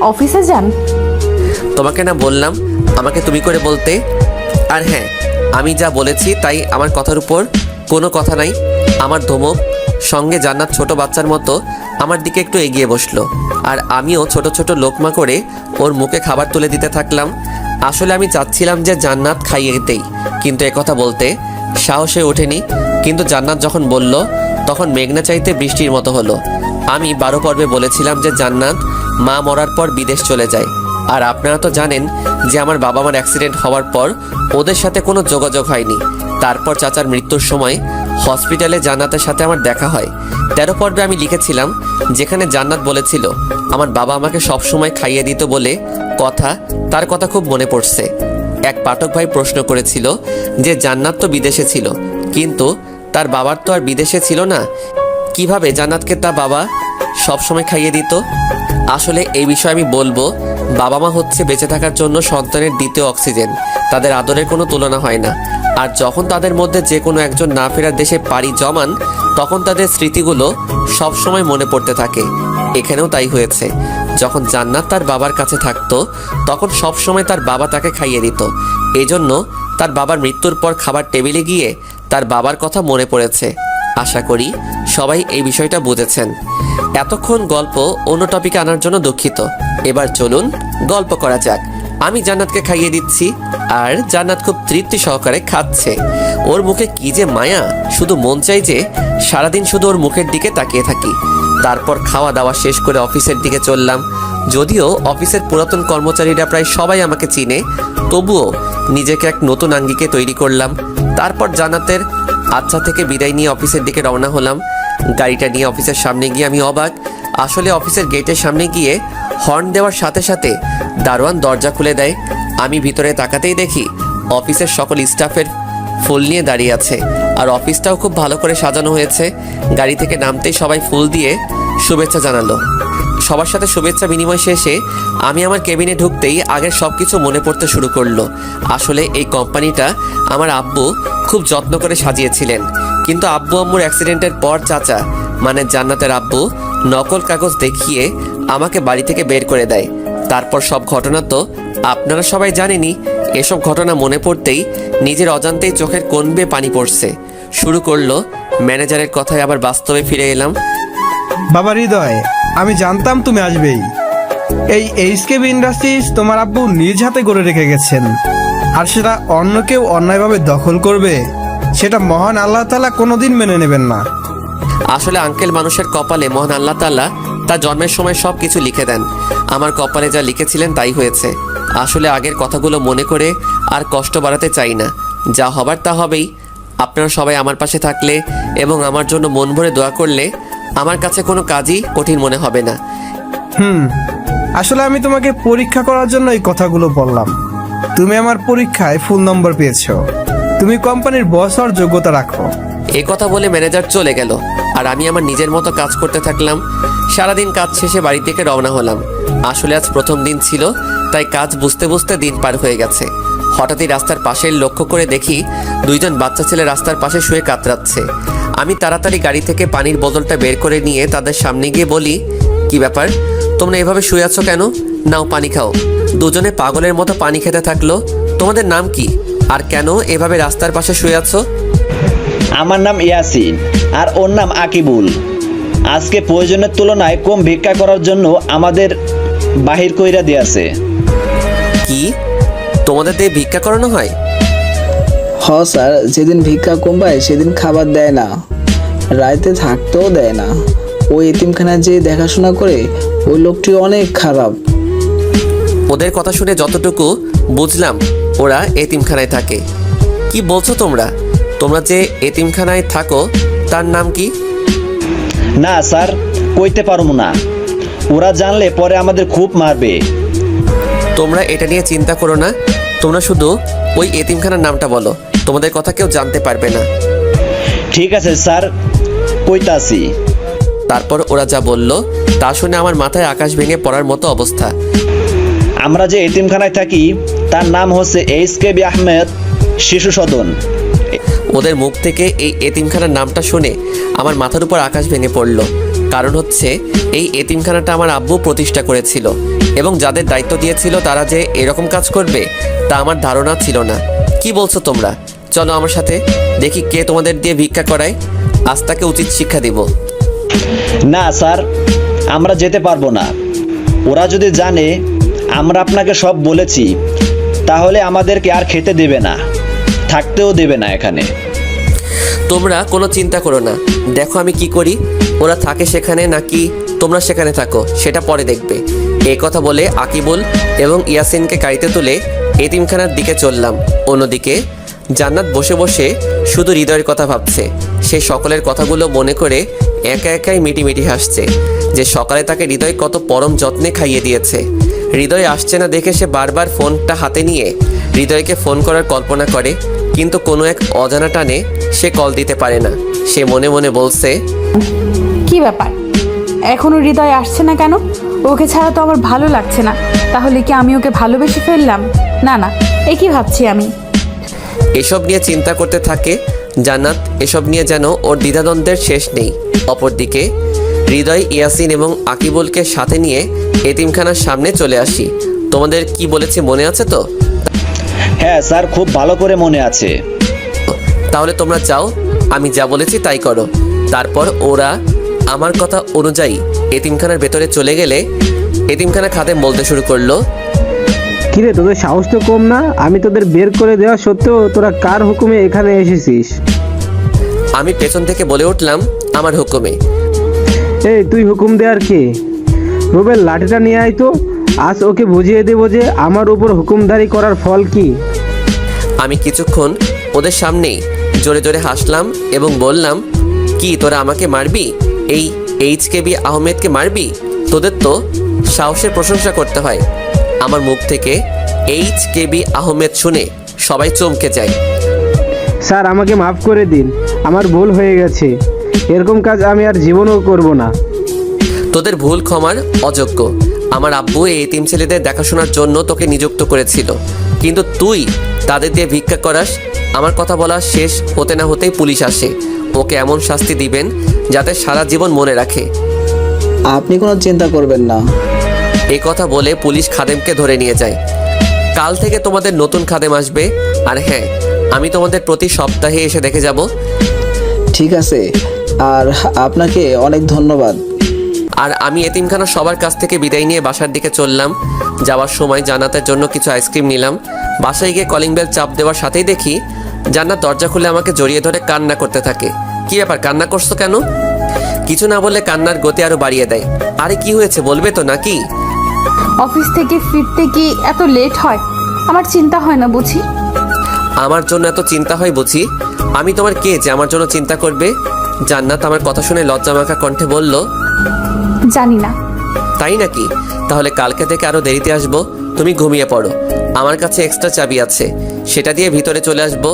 অফিসে যান? তোমাকে না বললাম আমাকে তুমি করে বলতে? আর হ্যাঁ, আমি যা বলেছি তাই, আমার কথার উপর কোনো কথা নাই। আমার ধমক সঙ্গে জান্নাত ছোট বাচ্চার মতো আমার দিকে একটু এগিয়ে বসলো, আর আমিও ছোট ছোট লোকমা করে ওর মুখে খাবার তুলে দিতে থাকলাম। আসলে আমি চাচ্ছিলাম যে জান্নাত খাইয়ে দিতেই, কিন্তু একথা বলতে সাহসে ওঠেনি। কিন্তু জান্নাত যখন বলল তখন মেঘনা চাইতে বৃষ্টির মতো হলো। আমি 12 পর্বে বলেছিলাম যে জান্নাত মা মরার পর বিদেশ চলে যায়। আর আপনারা তো জানেন যে আমার বাবা মার অ্যাক্সিডেন্ট হওয়ার পর ওদের সাথে কোনো যোগাযোগ হয়নি। তারপর চাচার মৃত্যুর সময় হসপিটালে জান্নাতের সাথে আমার দেখা হয়। 13 পর্বে আমি লিখেছিলাম যেখানে জান্নাত বলেছিল আমার বাবা আমাকে সব সময় খাইয়ে দিত বলে কথা, তার কথা খুব মনে পড়ছে। এক পাঠক ভাই প্রশ্ন করেছিল যে জান্নাত তো বিদেশে ছিল, কিন্তু তার বাবার তো আর বিদেশে ছিল না, কিভাবে জান্নাতকে তার বাবা সব সময় খাইয়ে দিত? আসলে এই বিষয়ে আমি বলবো, বাবা মা হচ্ছে বেঁচে থাকার জন্য সন্তানের দ্বিতীয় অক্সিজেন। তাদের আদরের কোনো তুলনা হয় না। আর যখন তাদের মধ্যে যে কোনো একজন না ফেরার দেশে পাড়ি জমান, তখন তাদের স্মৃতিগুলো সব সময় মনে পড়তে থাকে। এখানেও তাই হয়েছে। যখন জান্নাত তার বাবার কাছে থাকতো তখন সব সময় তার বাবা তাকে খাইয়ে দিত। এজন্য তার বাবার মৃত্যুর পর খাবার টেবিলে গিয়ে তার বাবার কথা মনে পড়েছে। আশা করি সবাই এই বিষয়টা বুঝেছেন। এতক্ষণ গল্প অন্য টপিকে আনার জন্য দুঃখিত। এবার চলুন গল্প করা যাক। আমি জান্নাতকে খাইয়ে দিচ্ছি, আর জান্নাত খুব তৃপ্তি সহকারে খাচ্ছে। ওর মুখে কি যে মায়া, শুধু মন চাই যে সারাদিন শুধু ওর মুখের দিকে তাকিয়ে থাকি। তারপর খাওয়া দাওয়া শেষ করে অফিসের দিকে চললাম। যদিও অফিসের পুরাতন কর্মচারীরা প্রায় সবাই আমাকে চিনে, তবুও নিজেকে এক নতুন আঙ্গিকে তৈরি করলাম। তারপর জান্নাতের আচ্ছা থেকে বিদায় নিয়ে অফিসের দিকে রওনা হলাম। গাড়িটা নিয়ে অফিসের সামনে গিয়ে আমি অবাক। আসলে অফিসের গেটের সামনে গিয়ে হর্ন দেওয়ার সাথে সাথে দারোয়ান দরজা খুলে দেয়। আমি ভিতরে তাকাতেই দেখি অফিসের সকল স্টাফের ফুল নিয়ে দাঁড়িয়ে আছে, আর অফিসটাও খুব ভালো করে সাজানো হয়েছে। গাড়ি থেকে নামতেই সবাই ফুল দিয়ে শুভেচ্ছা জানালো। সবার সাথে শুভেচ্ছা বিনিময় শেষে আমি আমার কেবিনে ঢুকতেই আগের সব কিছু মনে পড়তে শুরু করলো। আসলে এই কোম্পানিটা আমার আব্বু খুব যত্ন করে সাজিয়েছিলেন, কিন্তু আব্বু আম্মুর অ্যাক্সিডেন্টের পর চাচা মানে জান্নাতের আব্বু নকল কাগজ দেখিয়ে আমাকে বাড়ি থেকে বের করে দেয়। তারপর সব ঘটনা তো আপনারা সবাই জানেনই। এসব ঘটনা মনে পড়তেই নিজের অজান্তেই চোখের কোণ বেয়ে পানি পড়ছে। শুরু করলো ম্যানেজারের কথায় আবার বাস্তবে ফিরে এলাম। বাবা হৃদয়, আমি জানতাম তুমি আসবেই। এই এইচকেবি ইন্ডাস্ট্রিজ তোমার আব্বু নিজ হাতে গড়ে রেখে গেছেন, আর সেটা অন্য কেউ অন্যায়ভাবে দখল করবে, সেটা মহান আল্লাহ তাআলা কোনোদিন মেনে নেবেন না। আসলে আঙ্কেল, মানুষের কপালে মহান আল্লাহ তাআলা তার জন্মের সময় সব কিছু লিখে দেন। আমার কপালে যা লিখেছিলেন তাই হয়েছে। আসলে আগের কথাগুলো মনে করে আর কষ্ট বাড়াতে চাই না। যা হবার তা হবেই। আপনারা সবাই আমার পাশে থাকলে এবং আমার জন্য মন ভরে দোয়া করলে আমার কাছে কোনো কাজই কঠিন মনে হবে না। আসলে আমি তোমাকে পরীক্ষা করার জন্য এই কথাগুলো বললাম। তুমি আমার পরীক্ষায় ফুল নম্বর পেয়েছো। তুমি কোম্পানির বস হওয়ার যোগ্যতা রাখো। এই কথা বলে ম্যানেজার চলে গেল আর আমি আমার নিজের মতো কাজ করতে থাকলাম। সারাদিন কাজ শেষে বাড়ি থেকে রওনা হলাম। আসলে আজ প্রথম দিন ছিল, তাই কাজ বুঝতে বুঝতে দিন পার হয়ে গেছে। হঠাৎই রাস্তার পাশে লক্ষ্য করে দেখি দুইজন বাচ্চা ছেলে রাস্তার পাশে শুয়ে কাতরাচ্ছে। আমি তাড়াতাড়ি গাড়ি থেকে পানির বোতলটা বের করে নিয়ে তাদের সামনে গিয়ে বলি, কি ব্যাপার, তোমরা এভাবে শুয়ে আছো কেন? নাও পানি খাও। দুজনে পাগলের মতো পানি খেতে থাকলো। তোমাদের নাম কি আর কেন এভাবে রাস্তার পাশে শুয়ে আছো? আমার নাম ইয়াসিন আর ওর নাম আকিবুল। আজকে প্রয়োজনের তুলনায় কম ভিক্ষা করার জন্য আমাদের বাহির কইরা দিয়েছে। কি তোমাদের দিয়ে ভিক্ষা করানো হয়? স্যার, যেদিন ভিক্ষা কম পায় সেদিন খাবার দেয় না, রাতে থাকতেও দেয় না। ওই এতিমখানায় যে দেখাশোনা করে ওই লোকটি অনেক খারাপ। ওদের কথা শুনে যতটুকু বুঝলাম ওরা এতিমখানায় থাকে। কি বলছো তোমরা? তোমরা যে এতিমখানায় থাকো তার নাম কি? না স্যার, কইতে পারবো না। ওরা জানলে পরে আমাদের খুব মারবে। তোমরা এটা নিয়ে চিন্তা করো না, তোমরা শুধু ওই এতিমখানার নামটা বলো, তোমাদের কথা কেউ জানতে পারবে না। ঠিক আছে স্যার, কইতাছি। তারপর ওরা যা বলল তা শুনে আমার মাথায় আকাশ ভেঙে পড়ার মতো অবস্থা। আমরা যে এতিমখানায় থাকি তার নাম হচ্ছে এইচ.কে.বি. আহমেদ শিশু সদন। ওদের মুখ থেকে এই এতিমখানার নামটা শুনে আমার মাথার উপর আকাশ ভেঙে পড়ল। কারণ হচ্ছে এই এতিমখানাটা আমার আব্বু প্রতিষ্ঠা করেছিল এবং যাদের দায়িত্ব দিয়েছিল তারা যে এরকম কাজ করবে তা আমার ধারণা ছিল না। কি বলছো তোমরা? চলো আমার সাথে, দেখি কে তোমাদের দিয়ে ভিক্ষা করায়, আজ তাকে উচিত শিক্ষা দিব। না স্যার, আমরা যেতে পারবো না। ওরা যদি জানে আমরা আপনাকে সব বলেছি তাহলে আমাদেরকে আর খেতে দেবে না, থাকতেও দেবে না এখানে। তোমরা কোনো চিন্তা করো না, দেখো আমি কি করি। ওরা থাকে সেখানে নাকি তোমরা সেখানে থাকো সেটা পরে দেখবে। এই কথা বলে আকিবুল এবং ইয়াসিনকে গাড়িতে তুলে এতিমখানার দিকে চললাম। অন্যদিকে জান্নাত বসে বসে শুধু হৃদয়ের কথা ভাবছে। সে সকলের কথাগুলো মনে করে একা একাই মিটিমিটি হাসছে যে সকালে তাকে হৃদয় কত পরম যত্নে খাইয়ে দিয়েছে। হৃদয় আসছে না দেখে সে বারবার ফোনটা হাতে নিয়ে হৃদয়কে ফোন করার কল্পনা করে, কিন্তু কোনো এক অজানা টানে সে কল দিতে পারে না। সে মনে মনে বলছে, কি ব্যাপার, এখনো হৃদয় আসছে না কেন? ওকে ছাড়া তো আমার ভালো লাগছে না। তাহলে কি আমি ওকে ভালোবেসে ফেললাম? না না, এ কি ভাবছি আমি। এসব নিয়ে চিন্তা করতে থাকে জান্নাত। এসব নিয়ে যেন ওর দ্বিধাদ্বন্দ্বের শেষ নেই। অপরদিকে হৃদয়, ইয়াসিন এবং আকিবুলকে সাথে নিয়ে এতিমখানার সামনে চলে আসি। তোমাদের কি বলেছে মনে আছে তো? হ্যাঁ স্যার, খুব ভালো করে মনে আছে। তাহলে তোমরা যাও, আমি যা বলেছি তাই করো। তারপর ওরা আমার কথা অনুযায়ী এতিমখানার ভেতরে চলে গেলে এতিমখানা খাদেম বলতে শুরু করলো, কিরে, তোদের সাহস তো কম না? আমি তোদের বের করে দেওয়া সত্ত্বেও তোরা কার হুকুমে এখানে এসেছিস? আমি পেছন থেকে বলে উঠলাম, আমার হুকুমে। এই, তুই হুকুম দেওয়ার কে? রুবেল, লাঠিটা নিয়ে আয় তো। আজ ওকে বুঝিয়ে দেবো যে আমার উপর হুকুমদারি করার ফল কি। আমি কিছুক্ষণ ওদের সামনেই জোরে জোরে হাসলাম এবং বললাম, কি তোরা আমাকে মারবি? এই এইচ.কে.বি. আহমেদকে মারবি? তোদের তো সাহসের প্রশংসা করতে হয়। আমার মুখ থেকে এইচ.কে.বি. আহমেদ শুনে সবাই চমকে যায়। স্যার, আমাকে মাফ করে দিন, আমার ভুল হয়ে গেছে। এরকম কাজ আমি আর জীবনেও করব না। তোদের ভুল ক্ষমার অযোগ্য। আমার আব্বু এই এতিম ছেলেদের দেখাশোনার জন্য তোকে নিযুক্ত করেছিল, কিন্তু তুই তাদের দিয়ে ভিক্ষা করাস। আমার কথা বলা শেষ হতে না হতেই পুলিশ আসে। ওকে এমন শাস্তি দিবেন যাতে সারা জীবন মনে রাখে। আপনি কোনো চিন্তা করবেন না। এই কথা বলে পুলিশ খাদেমকে ধরে নিয়ে যায়। কাল থেকে তোমাদের নতুন খাদেম আসবে। আর হ্যাঁ, আমি তোমাদের প্রতি সপ্তাহে এসে দেখে যাব। ঠিক আছে, আর আপনাকে অনেক ধন্যবাদ। আর আমি এতিমখানা সবার কাছ থেকে বিদায় নিয়ে বাসার দিকে চললাম। যাওয়ার সময় জান্নাতের জন্য কিছু আইসক্রিম নিলাম। বাসায় গিয়ে কলিং বেল চাপ দেওয়ার সাথেই দেখি জান্নাত দরজা খুলে আমাকে জড়িয়ে ধরে কান্না করতে থাকে। কি ব্যাপার, কান্না করছো কেন? কিছু না বললে কান্নার গতি আরো বাড়িয়ে দেয়। আরে কি হয়েছে বলবে তো নাকি? অফিস থেকে ফিরতে কি এত লেট হয়? আমার চিন্তা হয় না বুঝি? আমার জন্য এত চিন্তা হয় বুঝি? আমি তোমার কে যে আমার জন্য চিন্তা করবে? জান্নাত আমার কথা শুনে লজ্জামাখা কণ্ঠে বলল, জানি না। তাই নাকি? তাহলে কালকে থেকে আরো দেরিতে আসবো। তুমি ঘুমিয়ে পড়ো, আমার কাছে এক্সট্রা চাবি আছে, সেটা দিয়ে ভিতরে চলে আসবো।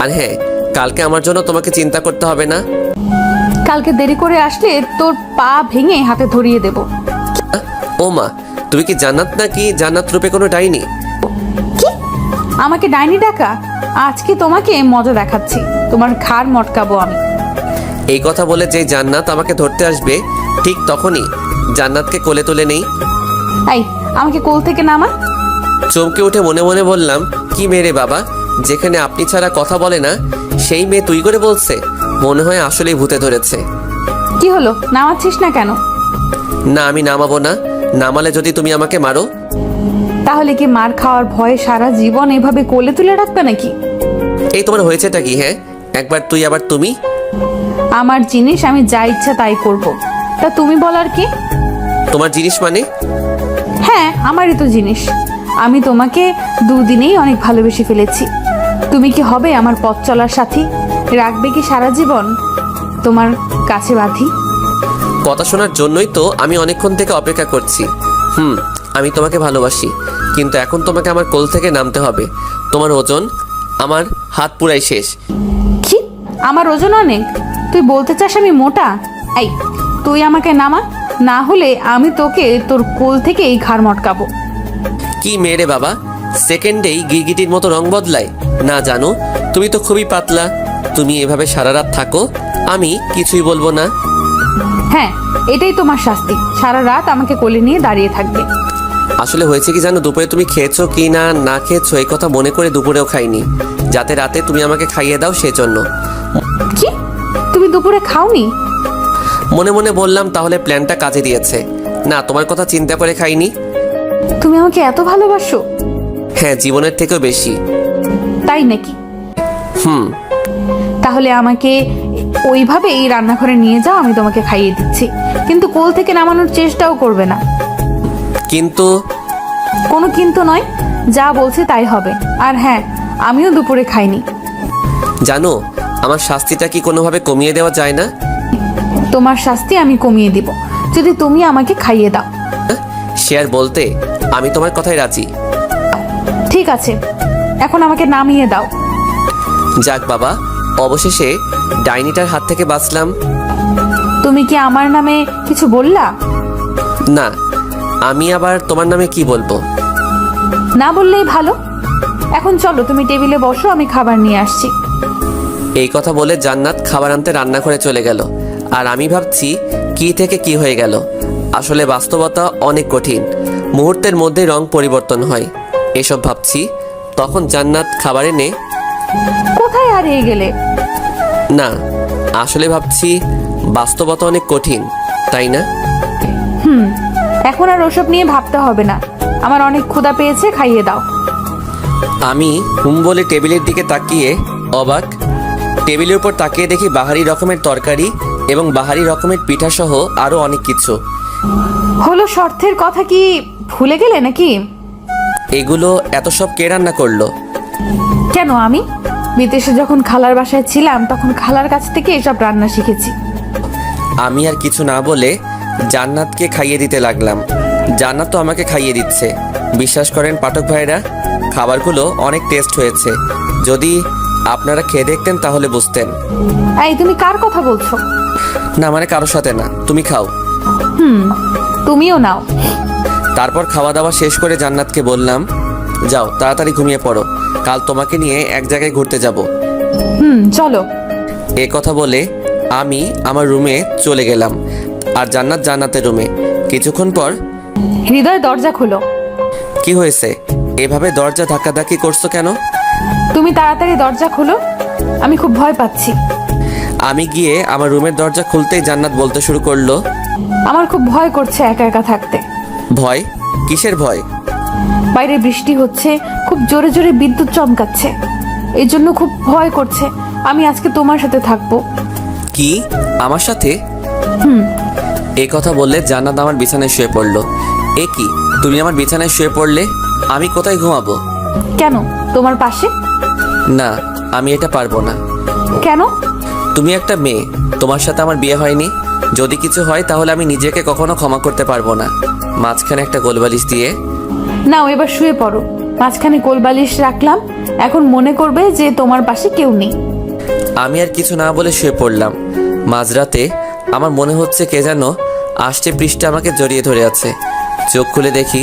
আর হ্যাঁ, কালকে আমার জন্য তোমাকে চিন্তা করতে হবে না। কালকে দেরি করে আসলে তোর পা ভেঙে হাতে ধরিয়ে দেব। ও মা, তুমি কি জান্নাত নাকি জান্নাত রূপে কোনো ডাইনি? কি? আমাকে ডাইনি ডাকা? আজকে তোমাকে মজা দেখাচ্ছি, তোমার ঘাড় মটকাবো আমি। এই কথা বলে যে জান্নাত আমাকে ধরতে আসবে, ঠিক তখনই জান্নাতকে কোলে তুলে নেই। এই, আমাকে কোল থেকে নামা। চমকে উঠে মনে মনে বললাম, কি মেয়ে রে বাবা, যেখানে আপনি ছাড়া কথা বলে না সেই মেয়ে তুই করে বলছে। মনে হয় আসলেই ভূতে ধরেছে। কি হলো, নামাচ্ছিস না কেন? না, আমি নামাবো না। নামালে যদি তুমি আমাকে মারো? তাহলে কি মার খাওয়ার ভয়ে সারা জীবন এভাবে কোলে তুলে রাখবে নাকি? এই তোমার হয়েছেটা কি? হ্যাঁ, একবার তুই আবার তুমি। আমার জিনিস আমি যা ইচ্ছা তাই করব, তা তুমি বলার কি? তোমার জিনিস মানে? হ্যাঁ, আমারই তো জিনিস। আমি তোমাকে দুদিনেই অনেক ভালোবেসে ফেলেছি। তুমি কি হবে আমার পথ চলার সাথী? রাখবে কি সারা জীবন তোমার কাছে বাঁধি? কথা শোনার জন্যই তো আমি অনেকক্ষণ থেকে অপেক্ষা করছি। আমি তোমাকে ভালোবাসি, কিন্তু এখন তোমাকে আমার কোল থেকে নামতে হবে। তোমার ওজন আমার হাত পুরাই শেষ। কি? আমার ওজন অনেক? তুই বলতে চাস আমি মোটা? এই, তুই আমাকে নামা, না হলে আমি তোকে তোর কোল থেকে এই ঘাড় মটকাবো। কি মেরে বাবা, সেকেন্ডেই গিরগিটির মতো রং বদলায় না? জানো, তুমি তো খুবই পাতলা। তুমি এভাবে সারা রাত থাকো, আমি কিছুই বলবো না। হ্যাঁ, এটাই তোমার শাস্তি, সারা রাত আমাকে কোলে নিয়ে দাঁড়িয়ে থাকবে। আসলে হয়েছে কি জানো, দুপুরে তুমি খেয়েছো কি না না খেয়েছো এই কথা মনে করে দুপুরেও খাইনি, যাতে রাতে তুমি আমাকে খাইয়ে দাও সেজন্য। কি? তুমি দুপুরে খাওনি? মনে মনে বললাম, তাহলে প্ল্যানটা কাজে দিয়েছে। না, তোমার কথা চিন্তা করে খাইনি। তুমি আমাকে এত ভালোবাসো? হ্যাঁ, জীবনের থেকেও বেশি। তাই নাকি? হুম। তাহলে আমাকে ওইভাবে এই রান্নাঘরে নিয়ে যাও, আমি তোমাকে খাইয়ে দিচ্ছি, কিন্তু কোল থেকে নামানোর চেষ্টাও করবে না। কিন্তু? কোনো কিন্তু নয়, যা বলছে তাই হবে। আর হ্যাঁ, আমিও দুপুরে খাইনি। জানো, আমার শাস্তিটা কি কোনোভাবে কমিয়ে দেওয়া যায় না? তোমার শাস্তি আমি কমিয়ে দিব যদি তুমি আমাকে খাইয়ে দাও। শেয়ার বলতে আমি তোমার কথাই রাজি। ঠিক আছে, এখন আমাকে নামিয়ে দাও। যাক বাবা, অবশেষে ডাইনিটার হাত থেকে বাঁচলাম। তুমি কি আমার নামে কিছু বললা? না, আমি আবার তোমার নামে কি বলবো? না বললেই ভালো। এখন চলো, তুমি টেবিলে বসো, আমি খাবার নিয়ে আসছি। এই কথা বলে জান্নাত খাবার আনতে রান্নাঘরে চলে গেল। আর আমি ভাবছি কি থেকে কি হয়ে গেল। আসলে বাস্তবতা অনেক কঠিন, মুহূর্তের মধ্যে রং পরিবর্তন হয়। এসব ভাবছি, তখন জান্নাত খাবার এনে। কোথায় হারিয়ে গেলে? না, আসলে ভাবছি বাস্তবতা অনেক কঠিন, তাই না? এখন আর ওসব নিয়ে ভাবতে হবে না, আমার অনেক ক্ষুধা পেয়েছে, খাইয়ে দাও। আমি বলে টেবিলের দিকে তাকিয়ে অবাক। টেবিলের উপর তাকিয়ে দেখি বাহারি রকমের তরকারি এবং বাহারি রকমের পিঠা সহ আরো অনেক কিছু। হলো, শর্তের কথা কি ভুলে গেলে নাকি? এগুলো এত সব কে রান্না করলো? কেন, আমি বিদেশে যখন খালার বাসায় ছিলাম তখন খালার কাছ থেকে এসব রান্না শিখেছি। আমি আর কিছু না বলে জান্নাতকে খাইয়ে দিতে লাগলাম। জান্নাত তো আমাকে খাইয়ে দিচ্ছে। বিশ্বাস করেন পাঠক ভাইরা, খাবারগুলো অনেক টেস্ট হয়েছে। যদি আপনারা খেয়ে দেখতেন তাহলে বুঝতেন। এই, তুমি কার কথা বলছো? না, মানে কারোর সাথে না, তুমি খাও। তুমিও নাও। তারপর খাওয়া দাওয়া শেষ করে জান্নাতকে বললাম, যাও তাড়াতাড়ি ঘুমিয়ে পড়ো, কাল তোমাকে নিয়ে এক জায়গায় ঘুরতে যাব। চলো। এ কথা বলে আমি আমার রুমে চলে গেলাম, আর জান্নাত জান্নাতের রুমে। কিছুক্ষণ পর, হৃদয়, দরজা খোলো। কি হয়েছে? এভাবে দরজা ধাক্কাধাক্কি করছো কেন? তুমি তাড়াতাড়ি দরজা খোলো, আমি খুব ভয় পাচ্ছি। আমি গিয়ে আমার রুমের দরজা খুলতেই জান্নাত বলতে শুরু করলো, আমার খুব ভয় করছে একা একা থাকতে। ভয়? কিসের ভয়? বাইরে বৃষ্টি হচ্ছে, খুব জোরে জোরে বিদ্যুৎ চমকাচ্ছে, এই জন্য খুব ভয় করছে। আমি আজকে তোমার সাথে থাকবো। কি, আমার সাথে? এই কথা বললে জান্নাত আমার বিছানায় শুয়ে পড়লো। এ কি, তুমি আমার বিছানায় শুয়ে পড়লে? আমি কোথায় ঘুমাবো? কেন, তোমার পাশে। না, আমি এটা পারবো না। কেন? তুমি একটা মেয়ে, তোমার সাথে আমার বিয়ে হয়নি। যদি কিছু হয় তাহলে আমি নিজেকে কখনো ক্ষমা করতে পারবো না। মাঝখানে একটা গোলবালিশ দিয়ে। নাও এবার শুয়ে পড়ো। মাঝখানে কোলবালিশ রাখলাম, এখন মনে করবে যে তোমার পাশে কেউ নেই। আমি আর কিছু না বলে শুয়ে পড়লাম। মাঝরাতে আমার মনে হচ্ছে কে যেন আষ্টে পৃষ্ঠে আমাকে জড়িয়ে ধরে আছে। চোখ খুলে দেখি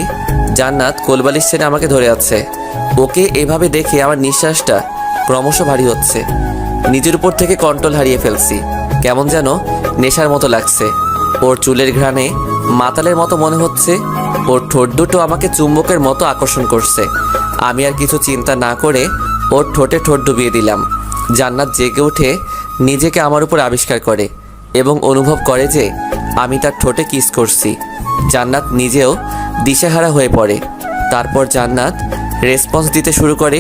জান্নাত কোলবালিশ ছেড়ে আমাকে ধরে আছে। ওকে এভাবে দেখে আমার নিঃশ্বাসটা ক্রমশ ভারী হচ্ছে। নিজের উপর থেকে কন্ট্রোল হারিয়ে ফেলছি। কেমন যেন নেশার মতো লাগছে। ওর চুলের ঘ্রাণে মাতালের মতো মনে হচ্ছে। ওর ঠোঁট দুটো আমাকে চুম্বকের মতো আকর্ষণ করছে। আমি আর কিছু চিন্তা না করে ওর ঠোঁটে ঠোঁট ডুবিয়ে দিলাম। জান্নাত জেগে উঠে নিজেকে আমার উপর আবিষ্কার করে এবং অনুভব করে যে আমি তার ঠোঁটে কিস করছি। জান্নাত নিজেও দিশেহারা হয়ে পড়ে। তারপর জান্নাত রেসপন্স দিতে শুরু করে।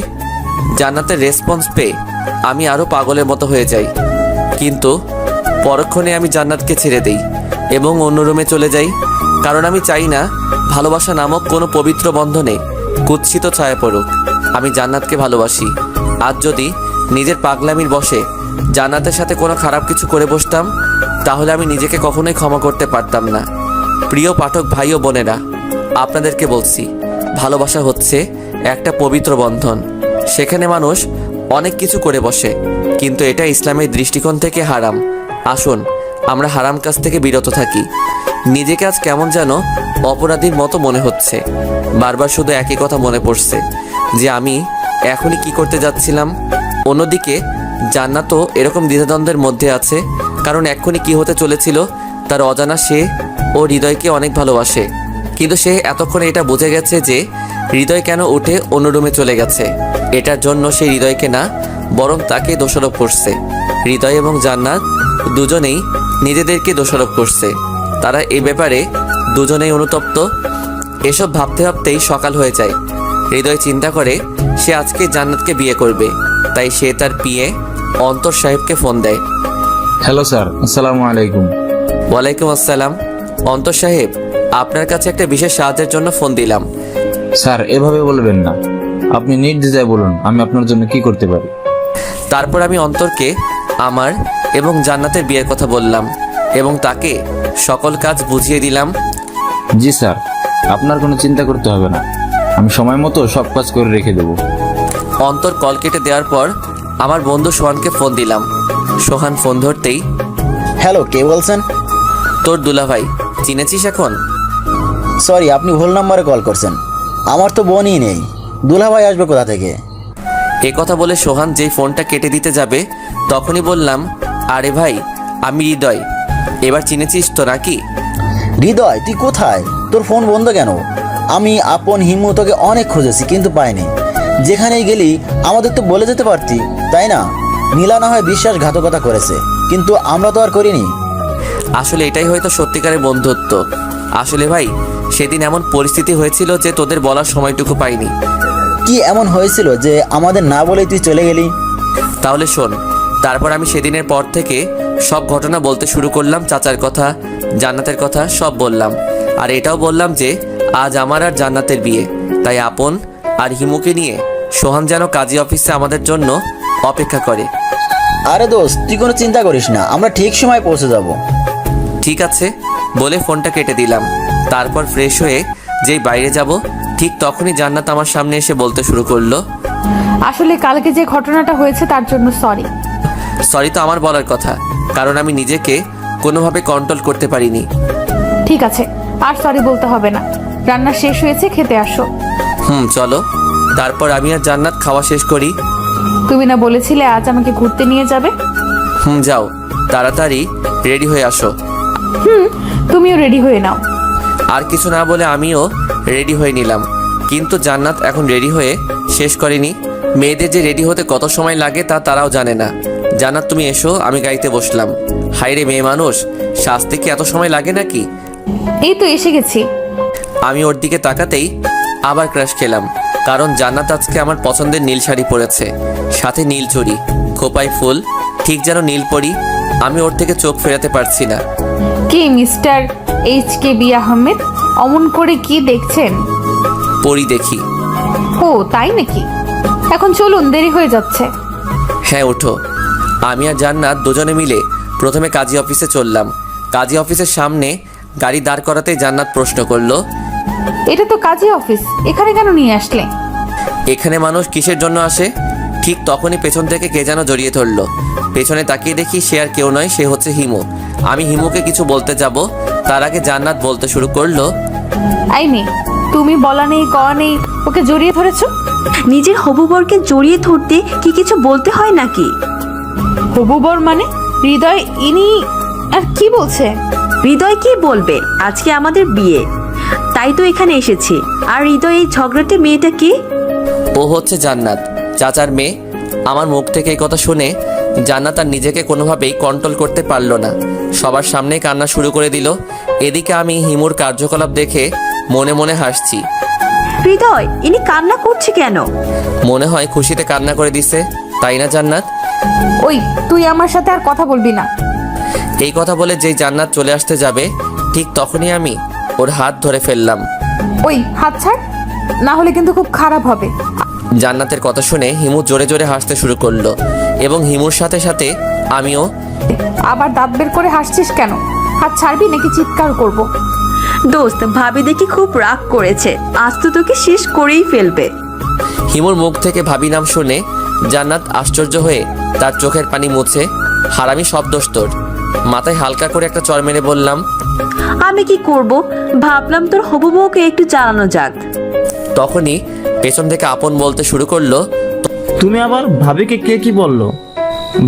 জান্নাতের রেসপন্স পেয়ে আমি আরও পাগলের মতো হয়ে যাই। কিন্তু পরক্ষণে আমি জান্নাতকে ছেড়ে দেই এবং অন্য রুমে চলে যাই। কারণ আমি চাই না ভালোবাসা নামক কোনো পবিত্র বন্ধনে কুৎসিত ছায়া পড়ুক। আমি জান্নাতকে ভালোবাসি। আজ যদি নিজের পাগলামির বশে জান্নাতের সাথে কোনো খারাপ কিছু করে বসতাম তাহলে আমি নিজেকে কখনোই ক্ষমা করতে পারতাম না। প্রিয় পাঠক ভাই ও বোনেরা, আপনাদেরকে বলছি, ভালোবাসা হচ্ছে একটা পবিত্র বন্ধন। সেখানে মানুষ অনেক কিছু করে বসে, কিন্তু এটা ইসলামের দৃষ্টিকোণ থেকে হারাম। আসুন আমরা হারাম কাজ থেকে বিরত থাকি। নিজেকে আজ কেমন যেন অপরাধীর মতো মনে হচ্ছে। বারবার শুধু একই কথা মনে পড়ছে যে আমি এখনই কি করতে যাচ্ছিলাম। অন্যদিকে জান্নাতও এরকম দ্বিধাদ্বন্দ্বের মধ্যে আছে, কারণ এক্ষুনি কি হতে চলেছিল তার অজানা। সে ও হৃদয়কে অনেক ভালোবাসে, কিন্তু সে এতক্ষণে এটা বুঝে গেছে যে হৃদয় কেন উঠে অন্য রুমে চলে গেছে। এটার জন্য সে হৃদয়কে না বরং তাকে দোষারোপ করছে। হৃদয় এবং জান্নাত দুজনেই নিজেদেরকে দোষারোপ করছে। তারা এই ব্যাপারে দুজনেই অনুতপ্ত। এসব ভাবতে ভাবতেই সকাল হয়ে যায়। হৃদয় চিন্তা করে সে আজকে জান্নাতকে বিয়ে করবে, তাই সে তার পিএ অন্তর সাহেবকে ফোন দেয়। হ্যালো স্যার, আসসালামু আলাইকুম। ওয়ালাইকুম আসসালাম। অন্তর সাহেব, আপনার কাছে একটা বিশেষ সাহায্যের জন্য ফোন দিলাম। স্যার, এভাবে বলবেন না, আপনি নির্দ্বিধায় বলুন আমি আপনার জন্য কি করতে পারি। তারপর আমি অন্তরকে আমার এবং জান্নাতের বিয়ের কথা বললাম এবং তাকে সকল কাজ বুঝিয়ে দিলাম। জি স্যার, আপনার কোনো চিন্তা করতে হবে না, আমি সময় মতো সব কাজ করে রেখে দেবো। অন্তর কল কেটে দেওয়ার পর আমার বন্ধু সোহানকে ফোন দিলাম। সোহান ফোন ধরতেই, হ্যালো, কে বলছেন? তোর দুলাভাই, চিনেছিস এখন? সরি, আপনি ভুল নম্বরে কল করছেন। আমার তো বোনই নেই, দুলাভাই আসবে কোথা থেকে? এ কথা বলে সোহান যেই ফোনটা কেটে দিতে যাবে তখনই বললাম, আরে ভাই, আমি হৃদয়। এবার চিনেছিস তো নাকি? হৃদয়, তুই কোথায়? তোর ফোন বন্ধ কেন? আমি আপন হিমু তোকে অনেক খুঁজেছি কিন্তু পাইনি। যেখানেই গেলি আমাদের তো বলে যেতে পারতি, তাই না? নীলা না হয় বিশ্বাসঘাতকতা করেছে, কিন্তু আমরা তো আর করিনি। আসলে এটাই হয়তো সত্যিকারের বন্ধুত্ব। আসলে ভাই, সেদিন এমন পরিস্থিতি হয়েছিল যে তোদের বলার সময়টুকু পাইনি। কি এমন হয়েছিল যে আমাদের না বলেই তুই চলে গেলি? তাহলে শোন। তারপর আমি সেদিনের পর থেকে সব ঘটনা বলতে শুরু করলাম। চাচার কথা, জান্নাতের কথা সব বললাম। আর এটাও বললাম যে আজ আমার আর জান্নাতের বিয়ে, তাই আপন আর হিমুকে নিয়ে সোহান যেন কাজী অফিসে আমাদের জন্য অপেক্ষা করে। আরে দোস্ত, তুই কোনো চিন্তা করিস না, আমরা ঠিক সময় পৌঁছে যাব। ঠিক আছে বলে ফোনটা কেটে দিলাম। তারপর ফ্রেশ হয়ে যেই বাইরে যাব ঠিক তখনই জান্নাত আমার সামনে এসে বলতে শুরু করলো, আসলে কালকে যে ঘটনাটা হয়েছে তার জন্য সরি। সরি তো আমার বলার কথা, কারণ আমি নিজেকে কোনোভাবে কন্ট্রোল করতে পারিনি। ঠিক আছে, আর সরি বলতে হবে না। রান্না শেষ হয়েছে, খেতে আসো। চলো। তারপর আমি আর জান্নাত খাওয়া শেষ করি। তুমি না বলেছিলে আজ আমাকে ঘুরতে নিয়ে যাবে? যাও, তাড়াতাড়ি রেডি হয়ে আসো। তুমিও রেডি হয়ে নাও। আর কিছু না বলে আমিও রেডি হয়ে নিলাম। কিন্তু জান্নাত এখন রেডি হয়ে শেষ করেনি। মেয়েদের যে রেডি হতে কত সময় লাগে তা তারাও জানে না। জান্নাত, তুমি এসো, আমি গাড়িতে বসলাম। হায়রে মেয়ে মানুষ, সাজতে কি এত সময় লাগে নাকি? এই তো এসে গেছি। আমি ওর দিকে তাকাতেই আবার ক্রাশ খেলাম, কারণ জান্নাত আজকে আমার পছন্দের নীল শাড়ি পরেছে, সাথে নীল চুড়ি, খোপায় ফুল, ঠিক যেন নীলপরি। আমি ওর থেকে চোখ ফেরাতে পারছি না। কি মিস্টার HKB আহমেদ, অমন করে কি দেখছেন? পরি দেখি। ও তাই নাকি? এখন চলুন, দেরি হয়ে যাচ্ছে। হ্যাঁ ওঠো। আমি আর জান্নাত দুজনে মিলে প্রথমে কাজী অফিসে চললাম। কাজী অফিসের সামনে গাড়ি দাঁড় করাতেই জান্নাত প্রশ্ন করলো, এটা তো কাজী অফিস, এখানে কেন নিয়ে আসলে? এখানে মানুষ কিসের জন্য আসে? ঠিক তখনই পেছন থেকে কে যেন জড়িয়ে ধরলো। পেছনে তাকিয়ে দেখি সে আর কেউ নয়, সে হচ্ছে হিমু। আমি হিমুকে কিছু বলতে যাব, তার আগে জান্নাত বলতে শুরু করলো, এই মেয়ে, তুমি বলা নেই কওয়া নেই ওকে জড়িয়ে ধরেছো। নিজের হবু বরকে জড়িয়ে ধরতে কি কিছু বলতে হয় নাকি? হবু বর মানে? হৃদয় ইনি আর কি বলছে? হৃদয় কি বলবে? আজকে আমাদের বিয়ে, তাই তো এখানে এসেছি। আর হৃদয় এই ঝগড়াটে মেয়েটা কি? ও হচ্ছে জান্নাত, চাচার মেয়ে। আমার মুখ থেকে এই কথা শুনে জান্নাত আর নিজেকে কোনোভাবেই কন্ট্রোল করতে পারলো না, সবার সামনে কান্না শুরু করে দিল। এদিকে আমি হিমুর কার্যকলাপ দেখে মনে মনে হাসছি। হৃদয়, ইনি কান্না করছে কেন? মনে হয় খুশিতে কান্না করে দিছে, তাই না জান্নাত? ওই, তুই আমার সাথে আর কথা বলবি না। এই কথা বলে যেই জান্নাত চলে আসতে যাবে, ঠিক তখনই আমি ওর হাত ধরে ফেললাম। ওই, হাত ছাড়, না হলে কিন্তু খুব খারাপ হবে। জান্নাতের কথা শুনে হিমু জোরে জোরে হাসতে শুরু করলো এবং হিমুর সাথে সাথে আমিও। আবার দাঁত বের করে হাসছিস কেন? হাত ছাড়বি নাকি চিৎকার করব? দোস্ত, ভাবি দেখি খুব রাগ করেছে, আজ তো তোকে শেষ করেই ফেলবে। হিমুর মুখ থেকে ভাবি নাম শুনে জান্নাত আশ্চর্য হয়ে তার চোখের পানি মুছে, হারামি সব দোষ তোর। মাথায় হালকা করে একটা চড় মেরে বললাম, আমি কি করব? ভাবলাম তোর হবু বউকে একটু চালানো যাক। তখনই পেছন থেকে আপন বলতে শুরু করলো, তুমি আবার ভাবিকে কে কি বললো?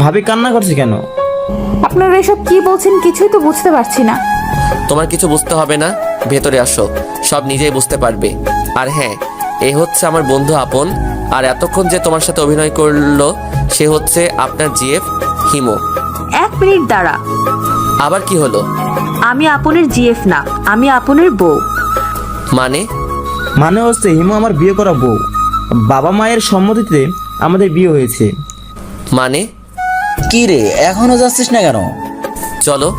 ভাবি কান্না করছে কেন? আপনারা এসব কি বলছেন কিছুই তো বুঝতে পারছি না। তোমার কিছু বুঝতে হবে না, ভেতরে আসো, সব নিজেই বুঝতে পারবে। আর হ্যাঁ, এই হচ্ছে আমার বন্ধু আপন, আর এতক্ষণ যে তোমার সাথে অভিনয় করলো সে হচ্ছে আপনার জিএফ হিমু। 1 মিনিট দাঁড়া। আবার কি হলো? আমি আপনের জিএফ না, আমি আপনের বউ। মানে হচ্ছে হিমু আমার বিয়ে করা বউ। বাবা মায়ের সম্মতিতে আমাদের বিয়ে হয়েছে। মানে কি রে, এখনো যাচ্ছিস না কেন? চলো।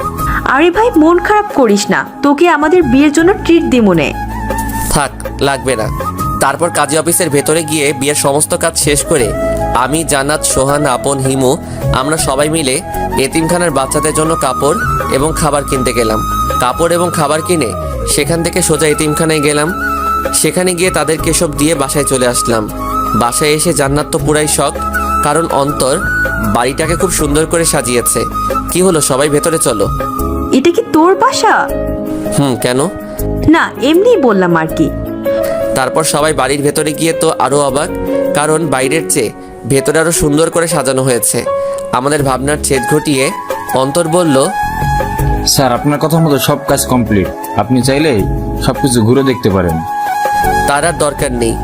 আরে ভাই, মন খারাপ করিস না, তোকে আমাদের বিয়ের জন্য ট্রিট দিমুনে। থাক, লাগবে না। তারপর কাজী অফিসের ভেতরে গিয়ে বিয়ের সমস্ত কাজ শেষ করে আমি, জান্নাত, সোহান, আপন, হিমু আমরা সবাই মিলে এতিমখানার বাচ্চাদের জন্য কাপড় এবং খাবার কিনতে গেলাম। কাপড় এবং খাবার কিনে সেখান থেকে সোজা এতিমখানায় গেলাম। সেখানে গিয়ে তাদেরকে সব দিয়ে বাসায় চলে আসলাম। বাসায় এসে জান্নাত তো পুরাই শখ, কারণ অন্তর বাড়িটাকে খুব সুন্দর করে সাজিয়েছে। কি হলো, সবাই ভেতরে চলো। এটা কি তোর বাসা? কেন? না, এমনিই বললাম আর কি। তারপর সবাই বাড়ির ভেতরে গিয়ে তো আরো অবাক, কারণ বাইরের চেয়ে ভেতরে আরো সুন্দর করে সাজানো হয়েছে। আমাদের ভাবনার ছেদ ঘটিয়ে অন্তর বলল, স্যার আপনার কথা মতো সব কাজ কমপ্লিট, আপনি চাইলেই সব কিছু ঘুরে দেখতে পারেন। তার আর দরকার নেই,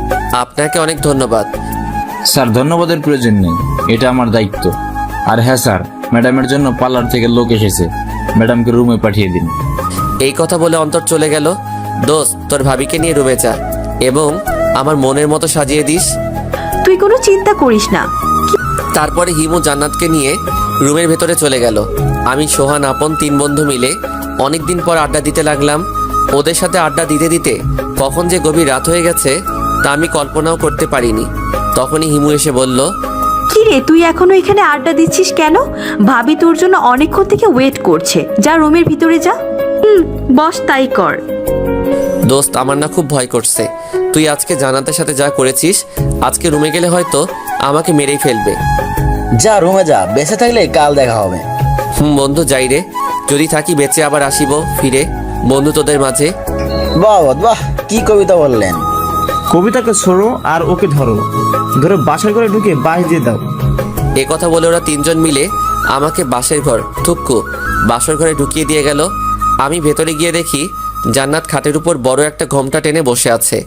আপনাকে অনেক ধন্যবাদ। স্যার ধন্যবাদের প্রয়োজন নেই, এটা আমার দায়িত্ব। আর হ্যাঁ স্যার, ম্যাডামের জন্য পার্লার থেকে লোক এসেছে, ম্যাডামকে রুমে পাঠিয়ে দিন। এই কথা বলে অন্তর চলে গেল। দোস্ত, তোর ভাবিকে নিয়ে রুমে যা এবং আমার মনের মতো সাজিয়ে দিস। তুই কোনো চিন্তা করিস না। তারপরে হিমু জান্নাতকে নিয়ে রুমের ভেতরে চলে গেল। আমি, সোহান, আপন 3 বন্ধু মিলে অনেকদিন পর আড্ডা দিতে লাগলাম। ওদের সাথে আড্ডা দিতে দিতে কখন যে গভীর রাত হয়ে গেছে তা আমি কল্পনাও করতে পারিনি। তখনই হিমু এসে বলল, কি রে, তুই এখনো এখানে আড্ডা দিচ্ছিস কেন? ভাবি তোর জন্য অনেকক্ষণ থেকে ওয়েট করছে, যা রুমের ভিতরে যা। বস, তাই কর। দোস্ত, আমার না খুব ভয় করছে। তুই আজকে জান্নাতের সাথে যা করেছিস, আজকে রুমে গেলে হয়তো আমাকে মেরেই ফেলবে। যা রুমে যা, বেঁচে থাকলে কাল দেখা হবে। বন্ধু, যাই রে, যদি থাকি বেঁচে আবার আসিব ফিরে বন্ধু তোদের মাঝে। বাহ বাহ, কি কবিতা বললেন। কবিতাকে সরো আর ওকে ধরো, ধরে বাসার ঘরে ঢুকে বাঁশ দিয়ে দাও। এ কথা বলে ওরা 3 জন মিলে আমাকে বাসের ঘর থুক্কু বাসর ঘরে ঢুকিয়ে দিয়ে গেল। আমি ভেতরে গিয়ে দেখি জান্নাত খাটের উপর বড় একটা ঘোমটা টেনে বসে আছে।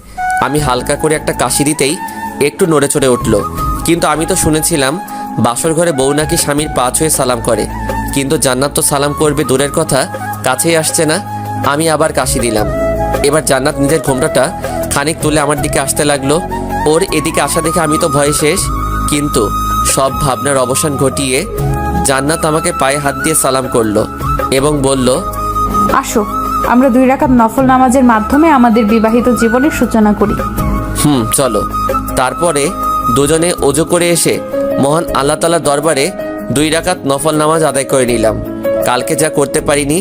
আমি হালকা করে একটা কাশি দিতেই একটু নড়ে চড়ে উঠল। কিন্তু আমি তো শুনেছিলাম বাসর ঘরে বউ নাকি স্বামীর পা ছুঁয়ে সালাম করে, কিন্তু জান্নাত তো সালাম করবে দূরের কথা, কাছেই আসছে না। আমি আবার কাশি দিলাম। এবার জান্নাত নিজের ঘোমটাটা খানিক তুলে আমার দিকে আসতে লাগলো। ওর এদিকে আসা দেখে আমি তো ভয়ে শেষ, কিন্তু সব ভাবনার অবসান ঘটিয়ে জান্নাত আমাকে পায়ে হাত দিয়ে সালাম করলো এবং বলল, আসো, আমরা 2 রাকাত নফল নামাজের মাধ্যমে আমাদের বিবাহিত জীবনের সূচনা করি। চলো। তারপরে দুজনে অজু করে এসে মহান আল্লাহ তাআলার দরবারে 2 রাকাত নফল নামাজ আদায় করে নিলাম। কালকে যা করতে পারিনি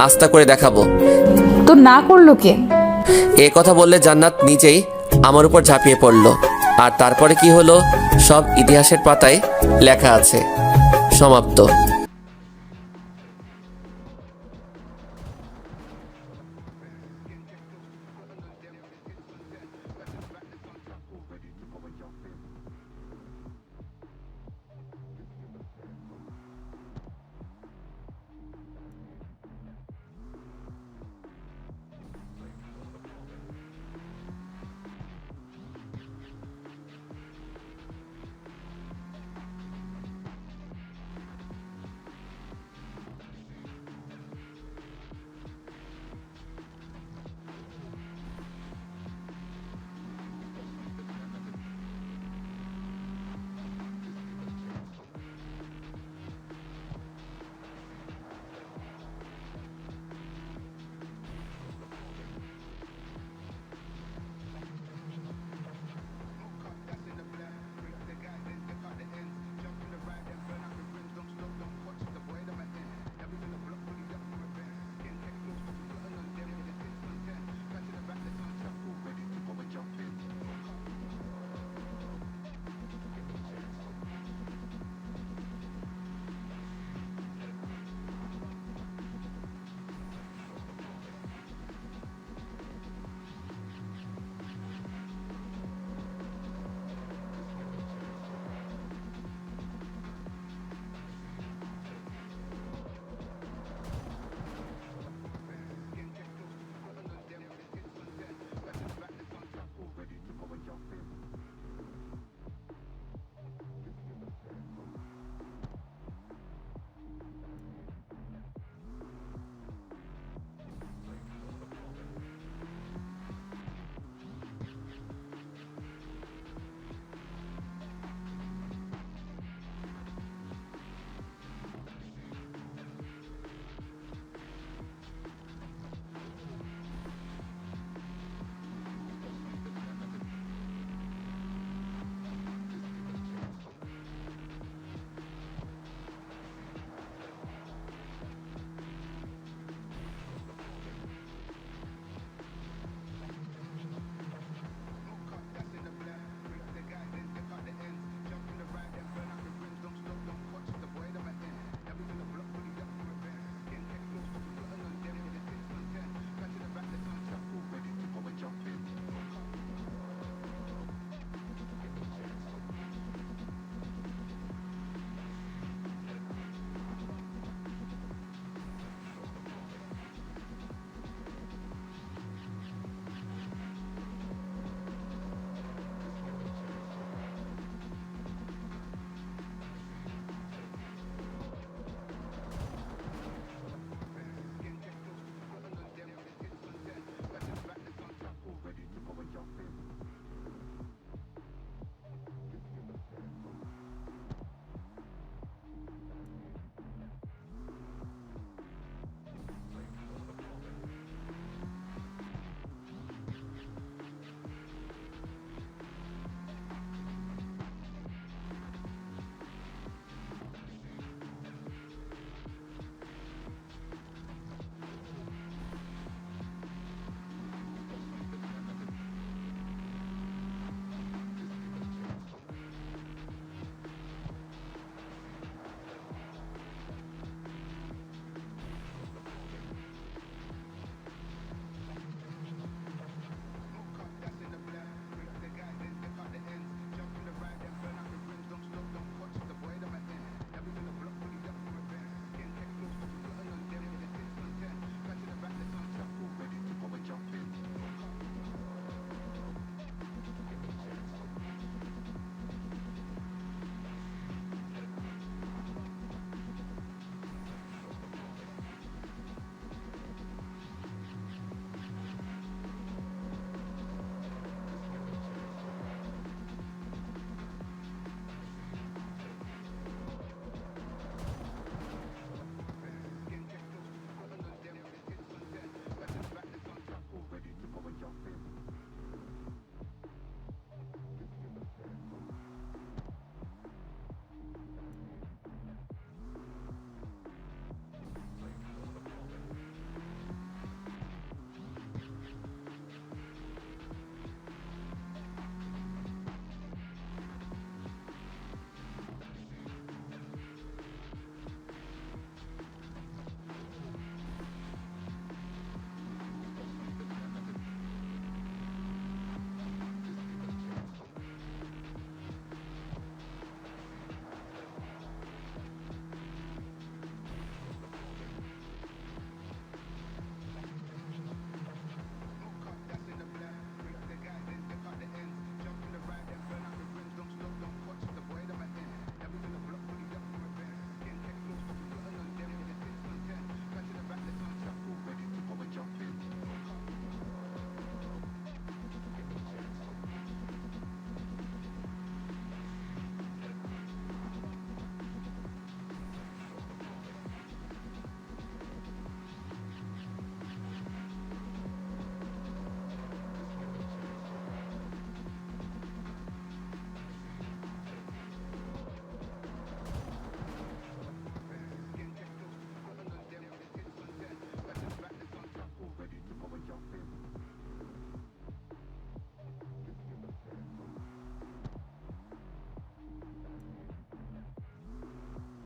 আস্থা করে দেখাবো। তো না করলো কে? এ কথা বললে জান্নাত নিজেই আমার উপর ঝাঁপিয়ে পড়ল। আর তারপরে কি হলো সব ইতিহাসের পাতায় লেখা আছে। সমাপ্ত।